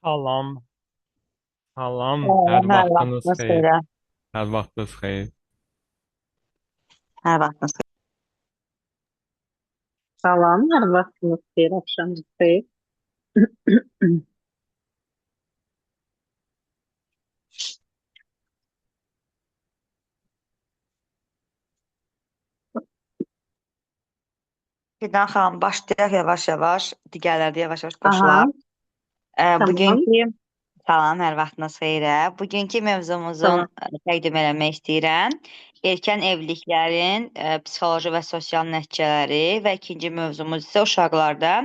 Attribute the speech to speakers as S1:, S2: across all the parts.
S1: Salam, salam, hər
S2: Hər
S1: vaxtınız
S2: vaxtınız
S1: xeyir,
S2: xeyrə.
S1: hər vaxtınız xeyir.
S2: Hər vaxtınız xeyir. Salam, hər vaxtınız xeyir, axşamınız xeyir.
S3: Fidan xanım, başlayaq yavaş-yavaş, digərləri də yavaş-yavaş qoşular.
S2: Aha, tamam,
S3: Bugünkü, salam, hər vaxtınız xeyrə. Bugünkü mövzumuzun
S2: tamam.
S3: təqdim eləmək istəyirəm. Erkən evliliklərin psixoloji və sosial nəticələri və ikinci mövzumuz isə uşaqlarda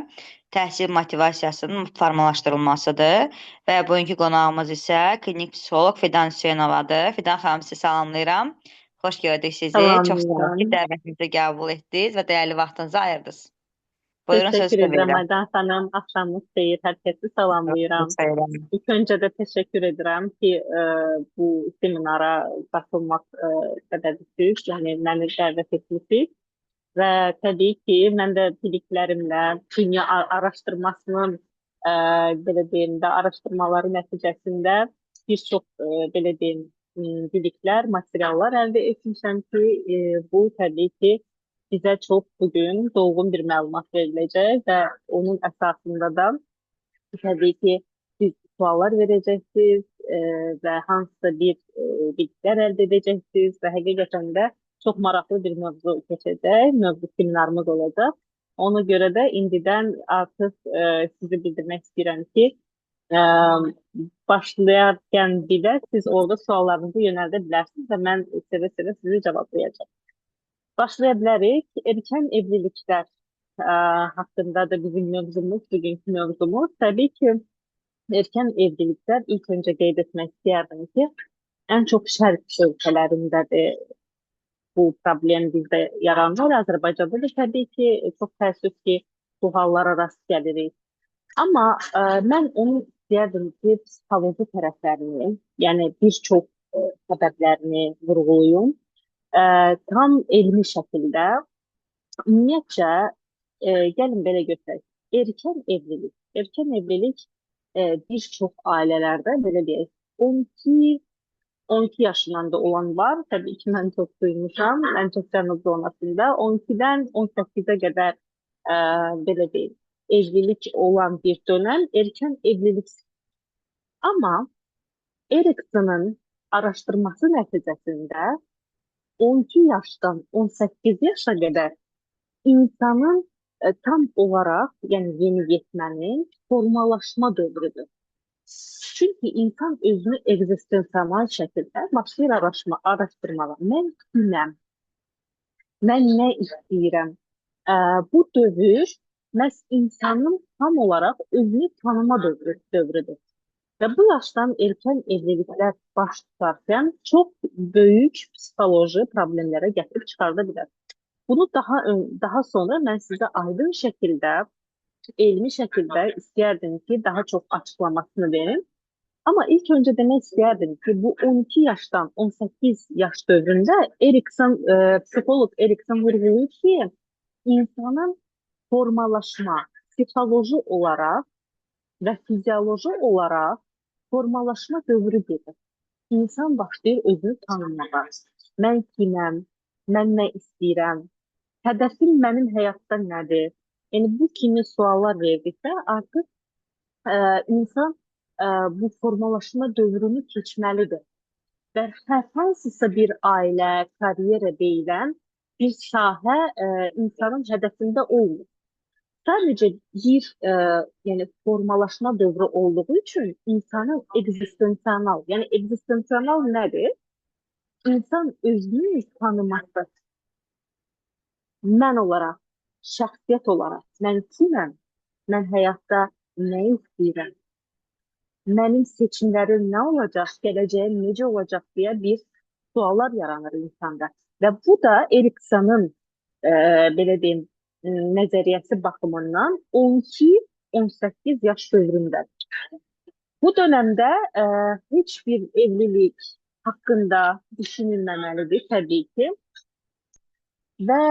S3: təhsil motivasiyasının formalaşdırılmasıdır. Və bugünkü qonağımız isə klinik psixoloq Fidan Hüseynovadır. Fidan xanım, sizi salamlayıram. Xoş gördük sizi. Çox sağ olun ki,
S2: Salamlayıram.
S3: dəvətimizi qəbul etdiniz və dəyərli vaxtınızı ayırdınız. Buyurun, söz
S2: Təşəkkür
S3: sizə
S2: edirəm
S3: verirəm.
S2: Aydan xanım. Axşamınız xeyir. Hər kəsi salamlayıram.
S3: Sayıram.
S2: İlk öncə də təşəkkür edirəm ki, bu seminara qatılmaq qədərsiz, yəni məni dəvət etmisiniz. Və təbii ki, mən də biliklərimlə dünya araşdırmasının belə deyim də araşdırmaları nəticəsində bir çox belə deyim biliklər, materiallar əldə etmişəm ki, bu təbii ki, bizə çox bugün dolğun bir məlumat veriləcək və onun əsasında da təbii ki, siz suallar verəcəksiniz və hansısa bir biliklər əldə edəcəksiniz və həqiqətən də çox maraqlı bir mövzu keçəcək, mövzu seminarımız olacaq. Ona görə də indidən artıq sizi bildirmək istəyirəm ki, e, başlayarkən bir siz orada suallarınızı yönəldə bilərsiniz və mən sevə-sevə sizi cavablayacağım. Başlaya bilərik. Erkən evliliklər haqqında da bizim mövzumuz, bugünkü mövzumuz. Təbii ki, erkən evliliklər ilk öncə qeyd etmək istəyərdim ki, ən çox şərq ölkələrindədir bu problem bizdə yaranır. Azərbaycanda da təbii ki, çox təəssüf ki, bu hallara rast gəlirik. Amma mən onu istəyərdim ki, psixoloji tərəflərini, yəni bir çox səbəblərini vurğulayım. Tam elmi şəkildə, ümumiyyətcə, gəlin belə götürək. Erkən evlilik bir çox ailələrdə belə deyək, 12 yaşından da olan var. Təbii ki, mən çox duymuşam. Ən çox cənub zonasında 12-dən 18-ə qədər belə deyək, evlilik olan bir dönəm erkən evlilik. Amma Eriksonun araşdırması nəticəsində 12 yaşdan 18 yaşa qədər insanın tam olaraq, yəni yeniyetmənin formalaşma dövrüdür. Çünki insan özünü ekzistensional şəkildə başlayır araşdırmağa. Mən kiməm? Mən nə istəyirəm? Bu dövr məhz insanın tam olaraq özünü tanıma dövrüdür. Və bu yaşdan erkən evliliklər baş tutarkən çox böyük psixoloji problemlərə gətirib çıxarda bilər. Bunu daha sonra mən sizə aydın şəkildə, elmi şəkildə istəyərdim ki, daha çox açıqlamasını verim. Amma ilk öncə demək istəyərdim ki, bu 12 yaşdan 18 yaş dövründə psixoloq Erikson vurğulayır ki, insanın formalaşma, psixoloji olaraq və fizioloji olaraq formalaşma dövrü gedir. İnsan başlayır özünü tanımağa. Mən kiməm? Mən nə istəyirəm? Hədəfim mənim həyatda nədir? Yəni bu kimi suallar verdikdə artıq insan bu formalaşma dövrünü keçməlidir. Və hər hansısa bir ailə, karyera deyilən bir sahə insanın hədəfində olmur. Sadəcə bir yəni formalaşma dövrü olduğu üçün insanın ekzistensional, yəni ekzistensional nədir? İnsan özünü tanıması. Mən olaraq, şəxsiyyət olaraq, mən kiməm? Mən həyatda nə istəyirəm? Mənim seçimlərim nə olacaq? Gələcəyim necə olacaq deyə bir suallar yaranır insanda. Və bu da Eriksonun belə deyim, nəzəriyyəsi baxımından 12-18 yaş dövründədir. Bu dövrdə heç bir evlilik haqqında düşünülməməlidir təbii ki. Və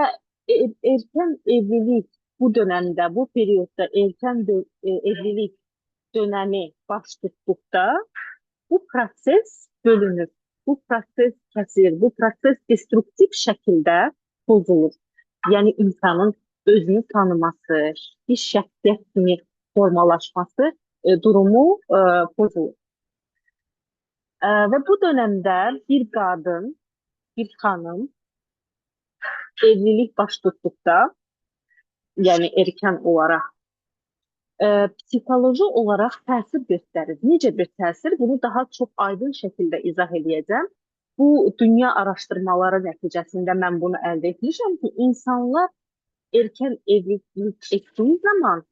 S2: erkən evlilik bu dövrdə, bu periodda erkən evlilik dönəmi baş tutduqda bu proses bölünür. Bu proses kəsilir. Bu proses destruktiv şəkildə pozulur. Yəni insanın özünü tanıması, bir şəxsiyyət kimi formalaşması durumu pozulur. Və bu dönemdə bir qadın, bir xanım evlilik baş tutduqda, yəni erkən olaraq psixoloji olaraq təsir göstərir. Necə bir təsir? Bunu daha çox aydın şəkildə izah edəcəm. Bu dünya araşdırmaları nəticəsində mən bunu əldə etmişəm ki, insanlar erkən evlilik etdiyi zaman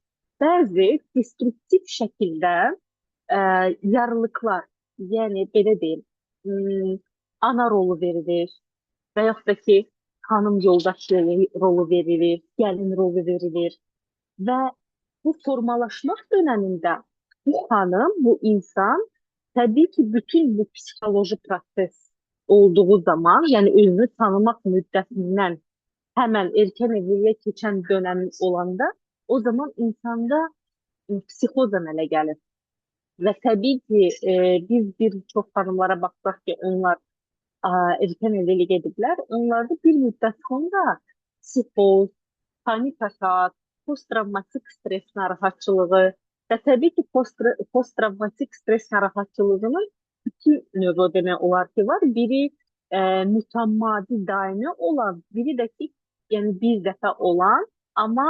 S2: bəzi destruktiv şəkildə yarılıqlar, yəni belə deyim, ana rolu verilir və yaxud da ki, xanım yoldaş rolu verilir, gəlin rolu verilir və bu formalaşmaq dönemində bu xanım, bu insan təbii ki, bütün bu psixoloji proses olduğu zaman, yəni özünü tanımaq müddətindən həmən erkən evliliyə keçən dönəm olanda, o zaman insanda psixoz əmələ gəlir. Və təbii ki, biz bir çox xanımlara baxsaq ki, onlar erkən evlilik ediblər, onlarda bir müddət sonra psixoz, panik atak, post-travmatik stres narahatçılığı və təbii ki, post-travmatik stres narahatçılığının iki növü demək olar ki, var. Biri mütəmmadi daimi olan, biri də ki, yəni bir dəfə olan, amma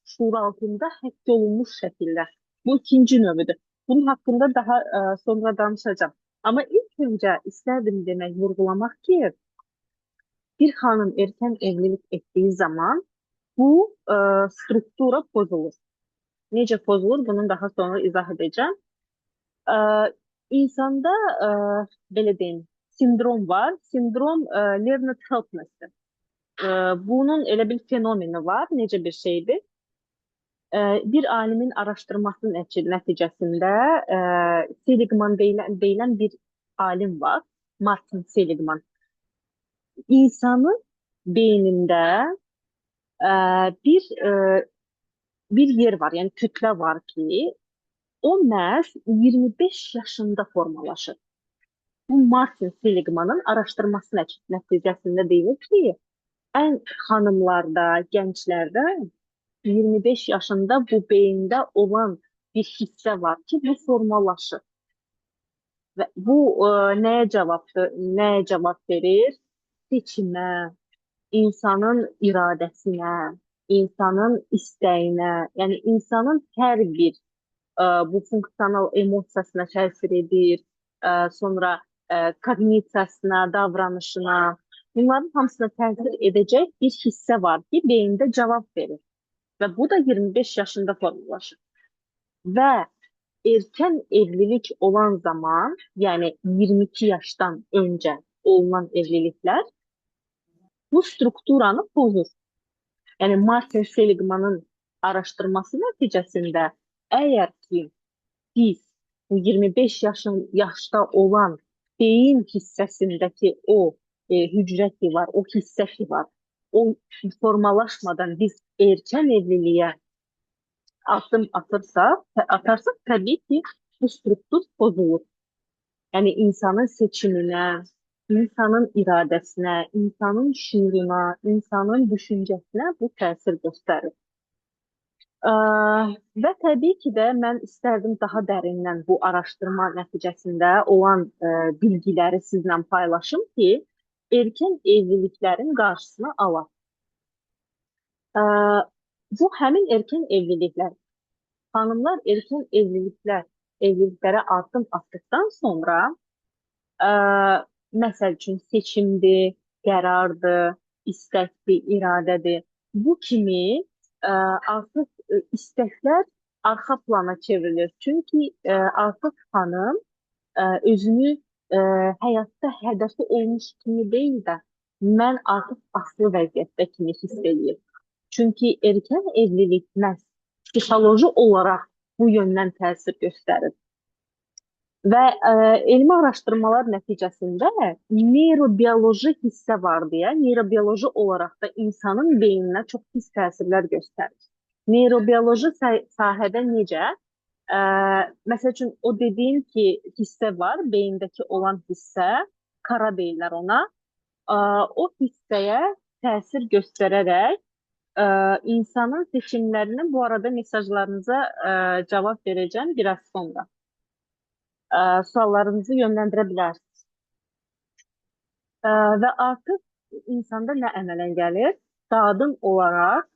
S2: şuur altında həkk olunmuş şəkildə. Bu ikinci növüdür. Bunun haqqında daha sonra danışacağım. Amma ilk öncə istərdim demək, vurğulamaq ki, bir xanım erkən evlilik etdiyi zaman bu struktura pozulur. Necə pozulur? Bunu daha sonra izah edəcəm. İnsanda belə deyim, sindrom var. Sindrom learned helplessness. Bunun elə bir fenomeni var. Necə bir şeydir? Bir alimin araşdırması nəticəsində Seligman deyilən bir alim var. Martin Seligman. İnsanın beynində bir yer var, yəni kütlə var ki, o məhz 25 yaşında formalaşır. Bu Martin Seligman'ın araşdırması nəticəsində deyilir ki, ən xanımlarda, gənclərdə 25 yaşında bu beyində olan bir hissə var ki, bu formalaşır. Və bu nəyə cavab verir? Seçimə, insanın iradəsinə, insanın istəyinə, yəni insanın hər bir bu funksional emosiyasına təsir edir, sonra kognisiyasına, davranışına, bunların hamısına təsir edəcək bir hissə var ki, beyində cavab verir. Və bu da 25 yaşında formalaşır. Və erkən evlilik olan zaman, yəni 22 yaşdan öncə olunan evliliklər bu strukturanı pozur. Yəni Martin Seligman'ın araşdırması nəticəsində əgər ki biz bu 25 yaşda olan beyin hissəsindəki o hücrə ki var, o hissə ki var, o formalaşmadan biz erkən evliliyə addım atarsak təbii ki bu struktur pozulur. Yəni insanın seçiminə, insanın iradəsinə, insanın şuuruna, insanın düşüncəsinə bu təsir göstərir. Və təbii ki də mən istərdim daha dərindən bu araşdırma nəticəsində olan bilgiləri sizlə paylaşım ki, erkən evliliklərin qarşısını alaq. Bu həmin erkən evliliklər, xanımlar erkən evliliklərə addım atdıqdan sonra məsəl üçün seçimdir, qərardır, istəkdir, iradədir. Bu kimi artıq istəklər arxa plana çevrilir. Çünki artıq xanım özünü həyatda hədəfi olmuş kimi deyil də, mən artıq asılı vəziyyətdə kimi hiss edir. Çünki erkən evlilik məhz psixoloji olaraq bu yöndən təsir göstərir. Və elmi araşdırmalar nəticəsində neyrobioloji hissə var deyə, neyrobioloji olaraq da insanın beyninə çox pis təsirlər göstərir. Neyrobioloji sahədə necə? Ee, Mesela için o dediğim ki hisse var, beyindeki olan hisse, kara deyirlər ona. Ee, O hisseye tesir göstererek insanın seçimlerini, bu arada mesajlarınıza cevap vereceğim biraz sonra. Suallarınızı yönlendirebilirsiniz. Ve artık insanda ne əmələ gəlir? Qadın olarak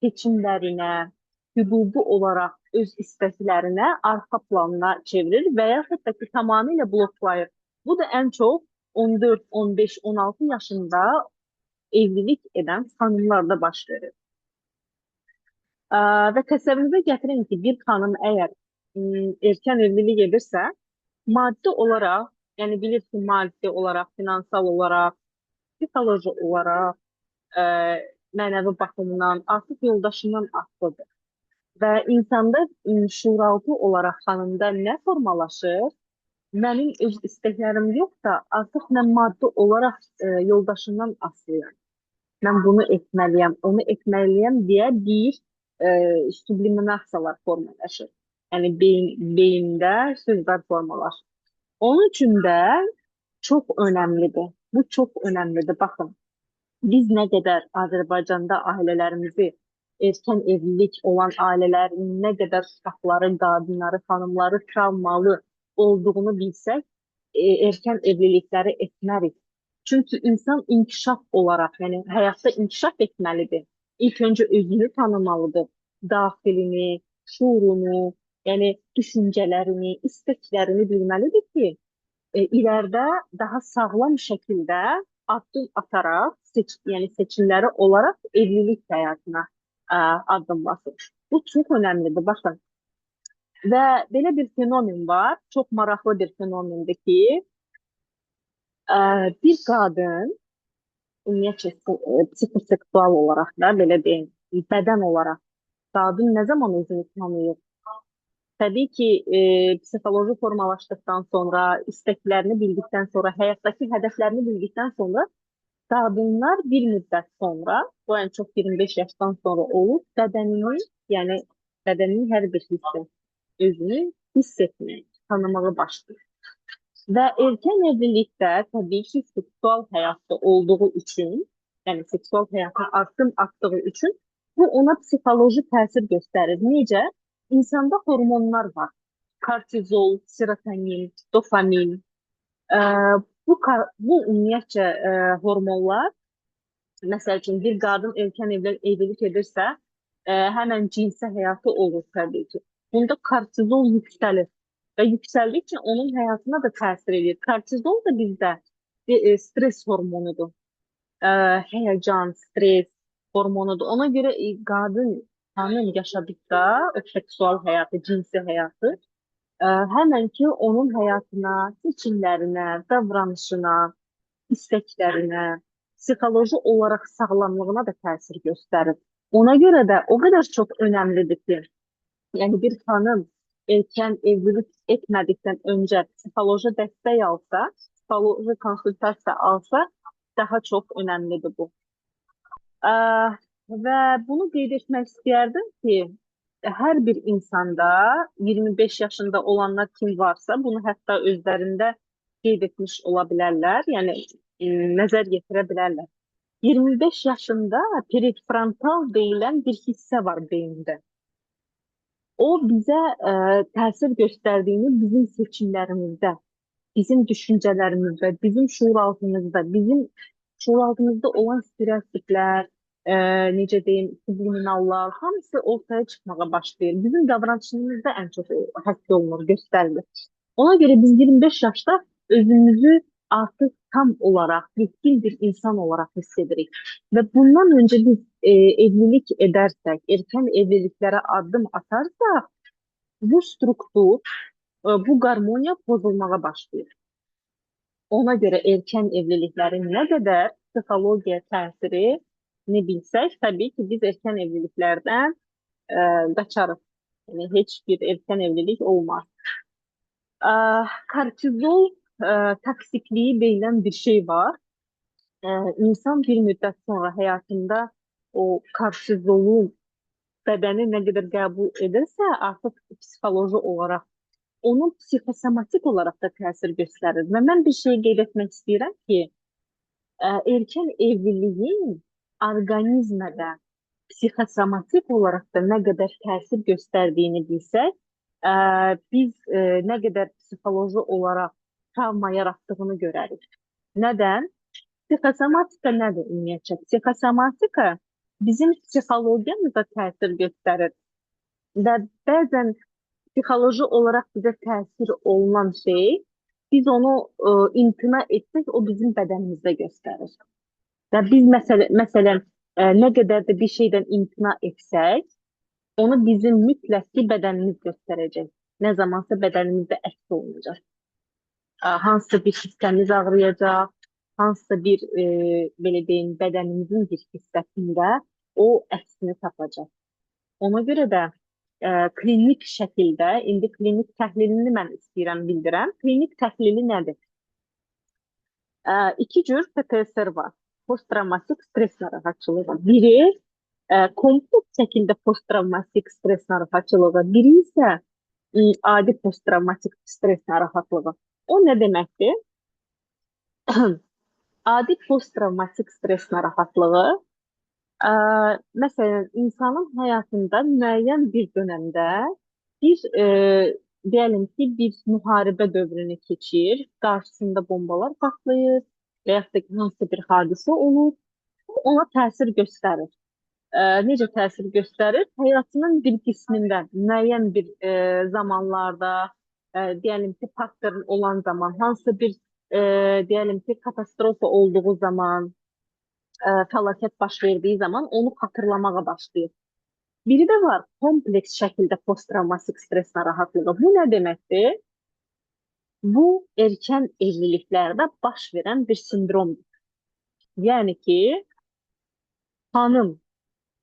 S2: seçimlerine, hüquqi olarak öz isteklerine arka planına çevirir veya hatta ki tamamıyla bloklayır. Bu da en çok 14, 15, 16 yaşında evlilik eden hanımlarda baş verir. Və təsəvvürünüzə gətirin ki, bir xanım əgər erkən evlilik edirsə, maddi olaraq, yəni bilir ki, maddi olaraq, finansal olaraq, psixoloji olaraq, ə, mənəvi baxımdan artıq yoldaşından asılıdır. Və insanda şuuraltı olaraq xanımda nə formalaşır? Mənim öz istəklərim yox da, artıq mən maddi olaraq yoldaşımdan asılıyam. Mən bunu etməliyəm, onu etməliyəm deyə bir subliminasiyalar formalaşır. Yəni beyində sözlər formalaşır. Onun üçün də çox önəmlidir. Bu çox önəmlidir. Baxın, biz nə qədər Azərbaycanda ailələrimizi erkən evlilik olan ailələrin nə qədər uşaqları, qadınları, xanımları travmalı olduğunu bilsək, erkən evlilikləri etmərik. Çünkü insan inkişaf olarak yani hayatta inkişaf etmelidir. İlk önce özünü tanımalıdır. Daxilini, şuurunu, yani düşüncelerini, isteklerini bilmelidir ki ileride daha sağlam şekilde adım atarak yani seçimleri olarak evlilik hayatına adımlasın. Bu çok önemlidir. Bakın. Ve böyle bir fenomen var. Çok maraqlı bir fenomendir ki bir qadın ümumiyyətcə psixoseksual olaraq da belə deyim, bədən olaraq qadın nə zaman özünü tanıyır? Təbii ki, psixoloji formalaşdıktan sonra, isteklerini bildikten sonra, hayattaki hedeflerini bildikten sonra qadınlar bir müddət sonra, bu en çok 25 yaştan sonra olur, bədənini, yəni bədəninin hər bir hissi özünü hiss etməyə, tanımağa başlayır. Ve erken evlilikte tabii ki seksüel hayatta olduğu için, yani seksüel hayata adım attığı için bu ona psikolojik tesir gösterir. Nice? İnsanda hormonlar var. Kortizol, serotonin, dopamin. Ee, bu ümumiyyətcə hormonlar, mesela için bir kadın erken evlilik edirsə, hemen cinsi hayatı olur tabii ki. Bunda kortizol yükselir. Ve yükseldikçe onun hayatına da tesir ediyor. Kortizol da bizde bir stres hormonudur. E, Heyecan, stres hormonudur. Ona göre kadın hanım yaşadıkça o seksüel hayatı, cinsi hayatı hemen ki onun hayatına, seçimlerine, davranışına, isteklerine, psixoloji olarak sağlamlığına da təsir göstərir. Ona göre de o kadar çok önemlidir ki, yani bir hanım erken evlilik etmedikten önce psikoloji destek alsa, psikoloji konsultasiya alsa daha çok önemlidir bu. Ve bunu qeyd etmək istəyərdim ki, hər bir insanda 25 yaşında olanlar kim varsa bunu hətta özlərində qeyd etmiş ola bilərlər, yəni nəzər yetirə bilərlər. 25 yaşında prefrontal deyilən bir hissə var beyində. O bize tesir gösterdiğini bizim seçimlerimizde, bizim düşüncelerimizde, bizim şuur altımızda olan stereotipler, necə deyim, subliminallar, hamısı ortaya çıkmaya başlayır. Bizim davranışımızda en çok həsr olunur, gösterilir. Ona göre biz 25 yaşta özümüzü artık tam olarak, yetkin bir insan olarak hissedirik. Ve bundan önce biz evlilik edersek, erken evliliklere adım atarsak, bu struktur, bu garmoniya pozulmaya başlıyor. Ona göre erken evliliklerin ne kadar psixologiya təsiri ne bilsək, tabii ki biz erken evliliklerden qaçarıq. Yani hiçbir erken evlilik olmaz. Kortizol toksikliği denilen bir şey var. İnsan bir müddet sonra hayatında o kortizolun bədəni nə qədər qəbul edirsə, artıq psixoloji olaraq onun psixosomatik olaraq da təsir göstərir. Və mən bir şey qeyd etmək istəyirəm ki, erkən evliliyin orqanizmə də psixosomatik olaraq da nə qədər təsir göstərdiyini bilsək, biz nə qədər psixoloji olaraq travma yaratdığını görərik. Nədən? Psixosomatika nədir ümumiyyətcə? Psixosomatika bizim psixologiyamıza təsir göstərir və bəzən psixoloji olaraq bizə təsir olunan şey, biz onu imtina etsək, o bizim bədənimizdə göstərir. Və biz məsələn, nə qədər də bir şeydən imtina etsək, onu bizim mütləq ki, bədənimiz göstərəcək. Nə zamansa bədənimizdə əks olunacaq. Hansısa bir hissəmiz ağrıyacaq, hansısa bir, belə deyim, bədənimizin bir hissəsində o əksini tapacaq. Ona görə də klinik şəkildə, indi klinik təhlilini mən istəyirəm bildirəm. Klinik təhlili nədir? İki cür PTSR var. Posttraumatik stres narahatçılığı. Biri kompleks şəkildə posttraumatik stres narahatçılığı, biri isə adi posttraumatik stres narahatlığı. O nə deməkdir? Adi posttraumatik stres narahatlığı, məsələn, insanın həyatında müəyyən bir dönəmdə bir, deyəlim ki, bir müharibə dövrünü keçir, qarşısında bombalar partlayır və yaxud da ki, hansısa bir hadisə olur, ona təsir göstərir. Necə təsir göstərir? Həyatının bir qismində, müəyyən bir zamanlarda, deyəlim ki, pattern olan zaman, hansısa bir, deyəlim ki, katastrofa olduğu zaman, fəlakət baş verdiyi zaman onu xatırlamağa başlayır. Biri də var, kompleks şəkildə posttraumatik stres narahatlığı. Bu nə deməkdir? Bu, erkən evliliklərdə baş verən bir sindromdur. Yəni ki, xanım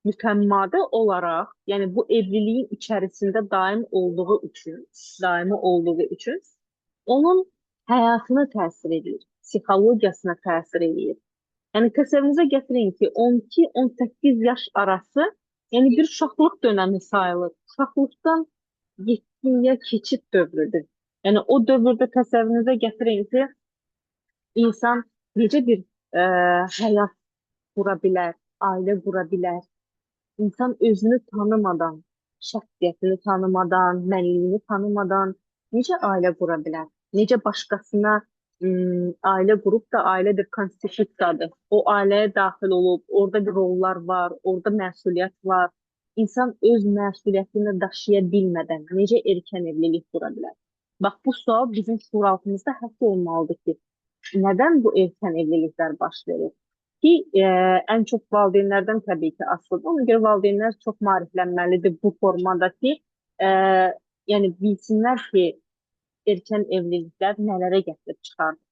S2: mütəmadi olaraq, yəni bu evliliyin içərisində daimi olduğu üçün onun həyatına təsir edir, psixologiyasına təsir edir. Yəni təsəvvürünüzə gətirin ki, 12-18 yaş arası, yəni bir uşaqlıq dönəmi sayılır. Uşaqlıqdan yetkinliyə keçid dövrüdür. Yəni o dövrdə təsəvvürünüzə gətirin ki, insan necə bir həyat qura bilər, ailə qura bilər. İnsan özünü tanımadan, şəxsiyyətini tanımadan, mənliyini tanımadan necə ailə qura bilər? Necə başqasına ailə qurub da ailə bir konstitusiyadadır. O ailəyə daxil olub, orada bir rollar var, orada məsuliyyət var. İnsan öz məsuliyyətini daşıya bilmədən necə erkən evlilik qura bilər? Bax, bu sual bizim şuuraltımızda həkk olmalıdır ki, nədən bu erkən evliliklər baş verir? Ki, ən çox valideynlərdən təbii ki, asılıdır. Ona görə valideynlər çox maariflənməlidir bu formada ki, yəni bilsinlər ki, erkən evliliklər nələrə gətirib çıxardır.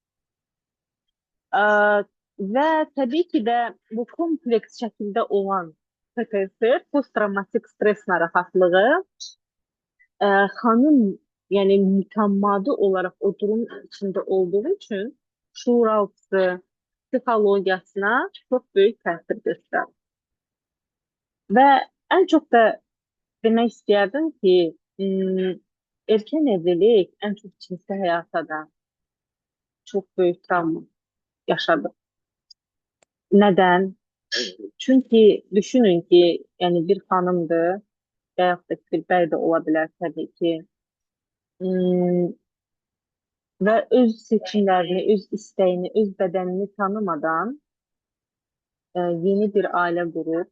S2: Və təbii ki də bu kompleks şəkildə olan PTSR, posttraumatik stres narahatlığı, xanım, yəni mütəmmadi olaraq o durum içində olduğu üçün şuuraltısı, psixologiyasına çox böyük təsir göstərir. Və ən çox da demək istəyərdim ki, erkən evlilik ən çox cinsi həyata da çox böyük travma yaşadı. Nədən? Çünki düşünün ki, yəni bir xanımdır, və yaxud da bir bəy də ola bilər təbii ki, və öz seçimlərini, öz istəyini, öz bədənini tanımadan yeni bir ailə qurub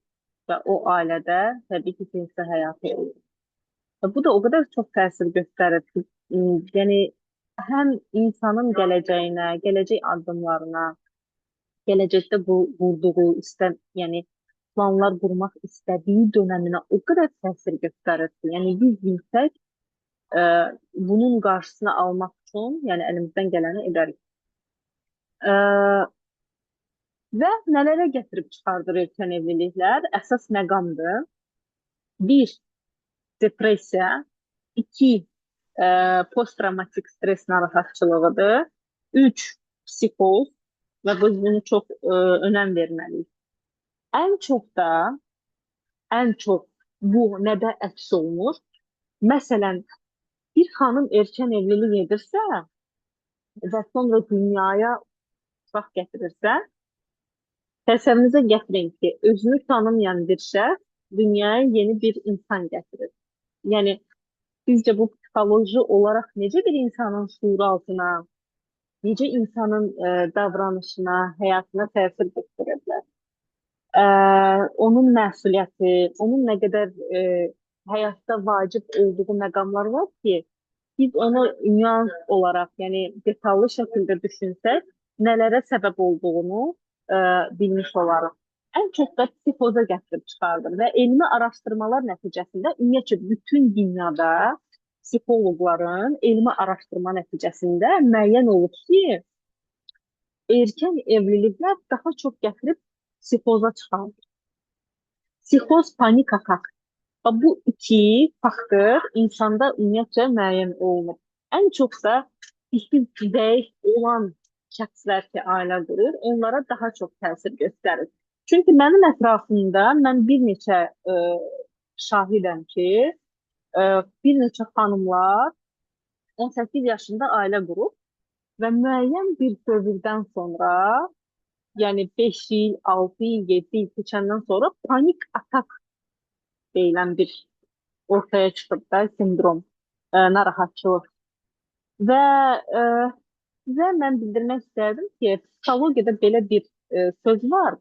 S2: və o ailədə təbii ki, cinsi həyatı olur. Bu da o qədər çox təsir göstərir ki, yəni həm insanın gələcəyinə, gələcək addımlarına, gələcəkdə qurduğu, yəni planlar qurmaq istədiyi dönəminə o qədər təsir göstərir ki, yəni biz bilsək, bunun qarşısını almaq üçün, yəni əlimizdən gələni edərik. Və nələrə gətirib çıxardır erkən evliliklər? Əsas məqamdır. 1. Depressiya. 2. Posttraumatik stres narahatçılığıdır. 3. Psixoz və biz bunu çox önəm verməliyik. Ən çox bu nədə əks olunur? Məsələn, bir xanım erkən evlilik edirsə və sonra dünyaya uşaq gətirirsə, təsəvvürünüzə gətirin ki, özünü tanımayan bir şəxs dünyaya yeni bir insan gətirir. Yəni, sizcə bu psixoloji olaraq necə bir insanın şuuru altına, necə insanın davranışına, həyatına təsir göstərə bilər? Onun məsuliyyəti, onun nə qədər həyatda vacib olduğu məqamlar var ki, biz onu nüans olaraq, yəni detallı şəkildə düşünsək, nələrə səbəb olduğunu bilmiş olarıq. Ən çox da psixoza gətirib çıxardır və elmi araşdırmalar nəticəsində ümumiyyətlə bütün dünyada psixoloqların elmi araşdırma nəticəsində müəyyən olub ki, erkən evliliklər daha çox gətirib psixoza çıxardır. Psixoz, panik atak. Bu iki faktor insanda ümumiyyətlə müəyyən olunur. Ən çox da psixik zəif olan şəxslər ki, ailə qurur, onlara daha çox təsir göstərir. Çünki mənim ətrafımda mən bir neçə şahidəm ki, bir neçə xanımlar 18 yaşında ailə qurub və müəyyən bir dövrdən sonra, yəni 5 il, 6 il, 7 il keçəndən sonra panik atak deyilən bir ortaya çıxıb da sindrom, narahatçılıq. Və sizə mən bildirmək istərdim ki, psixologiyada belə bir söz var.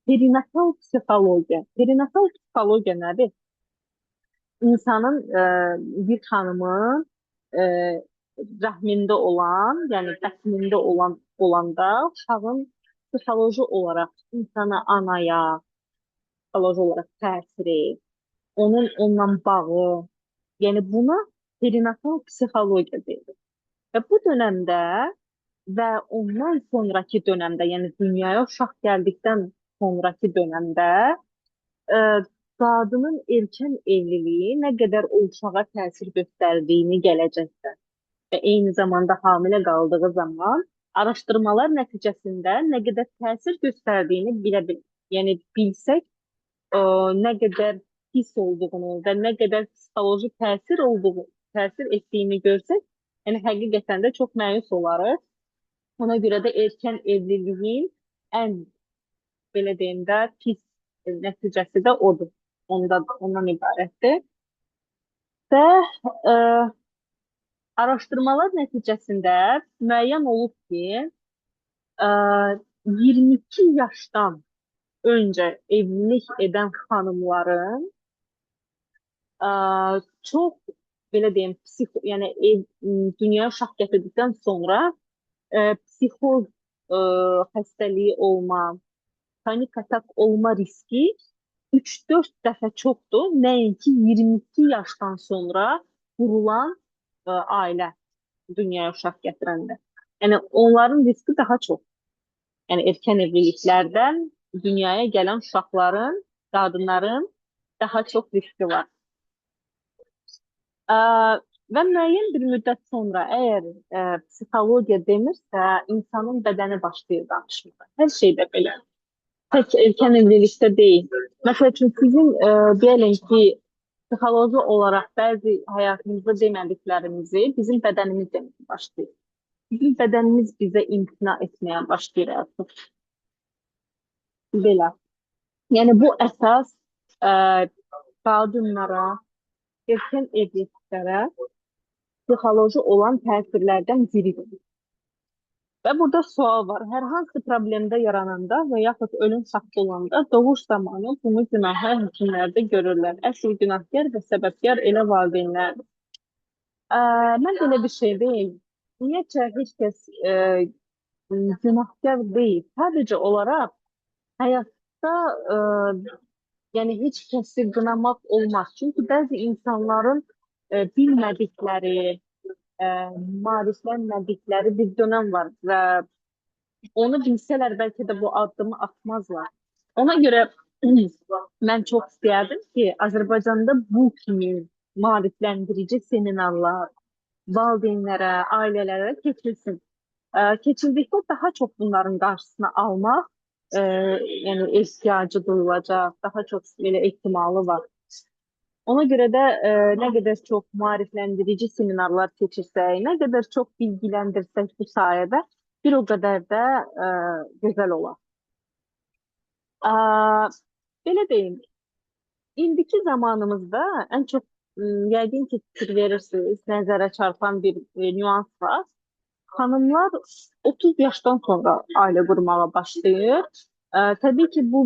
S2: Perinatal psixologiya. Perinatal psixologiya nədir? İnsanın, bir xanımın rəhmində olan, yəni bətnində olanda uşağın psixoloji olaraq insana, anaya psixoloji olaraq təsiri, onun onunla bağı, yəni buna perinatal psixologiya deyilir. Və bu dönəmdə və ondan sonraki dönəmdə, yəni dünyaya uşaq gəldikdən sonraki dönəmdə qadının erkən evliliyi nə qədər o uşağa təsir göstərdiyini gələcəkdə və eyni zamanda hamilə qaldığı zaman araşdırmalar nəticəsində nə qədər təsir göstərdiyini yəni bilsək, nə qədər pis olduğunu və nə qədər psixoloji təsir etdiyini görsək, yəni həqiqətən də çox məyus olarıq. Ona görə də erkən evliliyin ən, belə deyim də, pis nəticəsi də odur. Ondan ibarətdir. Və araşdırmalar nəticəsində müəyyən olub ki, 22 yaşdan öncə evlilik edən xanımların çox, belə deyim, yəni dünyaya uşaq gətirdikdən sonra psixoz xəstəliyi olma, panik atak olma riski 3-4 dəfə çoxdur. Nəinki 22 yaşdan sonra qurulan ailə dünyaya uşaq gətirəndə. Yəni onların riski daha çox. Yəni erkən evliliklərdən dünyaya gələn uşaqların, qadınların daha çox riski var. Və müəyyən bir müddət sonra əgər psixologiya demirsə, insanın bədəni başlayır danışmağa. Hər şeydə belə. Tək erkən evlilikdə deyil. Məsəl üçün, sizin deyələn ki, psixoloji olaraq bəzi həyatımızda demədiklərimizi bizim bədənimiz deməyə başlayır. Bizim bədənimiz bizə imtina etməyə başlayır artıq. Belə. Yəni, bu əsas qadınlara, erkən evliliklərə psixoloji olan təsirlərdən biridir. Və burada sual var. Hər hansı problemdə yarananda və yaxud ölüm faktı olanda doğuş zamanı bunu günahı həkimlərdə görürlər. Əsl günahkar və səbəbkar elə valideynlərdir. Mən belə bir şey deyim. Ümumiyyətlə, heç kəs günahkar deyil. Sadəcə olaraq həyatda yəni heç kəsi qınamaq olmaz. Çünki bəzi insanların bilmədikləri, maariflənmədikləri bir dönəm var və onu bilsələr bəlkə də bu addımı atmazlar. Ona görə mən çox istəyərdim ki, Azərbaycanda bu kimi maarifləndirici seminarlar valideynlərə, ailələrə keçilsin. Keçildikdə daha çox bunların qarşısını almaq yəni ehtiyacı duyulacaq, daha çox belə ehtimalı var. Ona görə də nə qədər çox maarifləndirici seminarlar keçirsək, nə qədər çox bilgiləndirsək bu sayədə bir o qədər də gözəl olar. Ə, belə deyim, indiki zamanımızda ən çox yəqin ki, fikir verirsiniz, nəzərə çarpan bir nüans var. Xanımlar 30 yaşdan sonra ailə qurmağa başlayır. Təbii ki, bu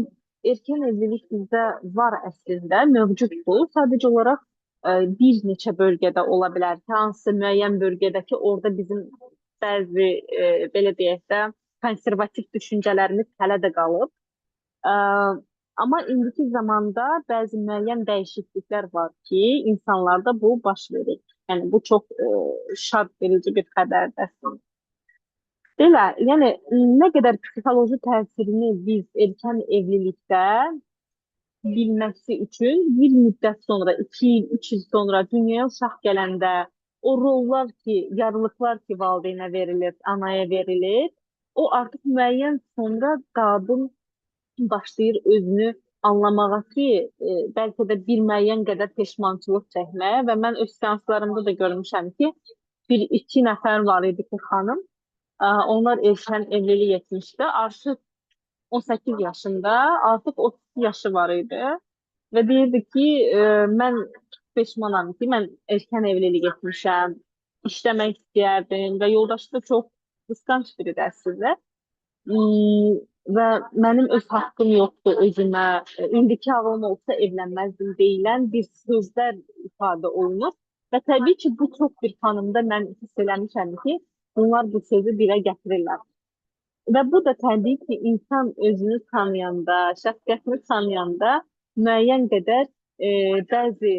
S2: erkən evlilik bizdə var əslində, mövcuddur. Sadəcə olaraq bir neçə bölgədə ola bilər ki, hansı müəyyən bölgədəki orada bizim bəzi belə deyək də konservativ düşüncələrimiz hələ də qalıb. Ə, amma indiki zamanda bəzi müəyyən dəyişikliklər var ki, insanlarda bu baş verir. Yəni bu çox şad verici bir xəbərdir. Belə, yəni nə qədər psixoloji təsirini biz erkən evlilikdə bilməsi üçün bir müddət sonra, 2 il, 3 il sonra dünyaya uşaq gələndə o rollar ki, yarılıqlar ki, valideynə verilir, anaya verilir, o artıq müəyyən sonra qadın başlayır özünü anlamağa ki, bəlkə də bir müəyyən qədər peşmançılıq çəkməyə və mən öz seanslarımda da görmüşəm ki, bir iki nəfər var idi ki, xanım, onlar erkən evlilik etmişdi. Artıq 18 yaşında, artıq 32 yaşı var idi və deyirdi ki, mən peşmanam ki, mən erkən evlilik etmişəm, işləmək istəyərdim və yoldaşı da çox qısqanc biri də əslində. Hmm, və mənim öz haqqım yoxdur özümə, indiki ağlım olsa evlənməzdim deyilən bir sözlər ifadə olunur. Və təbii ki, bu çox bir xanımda mən hiss eləmişəm ki, bunlar bu sözü dilə gətirirlər. Və bu da təbii ki, insan özünü tanıyanda, şəxsiyyətini tanıyanda müəyyən qədər bəzi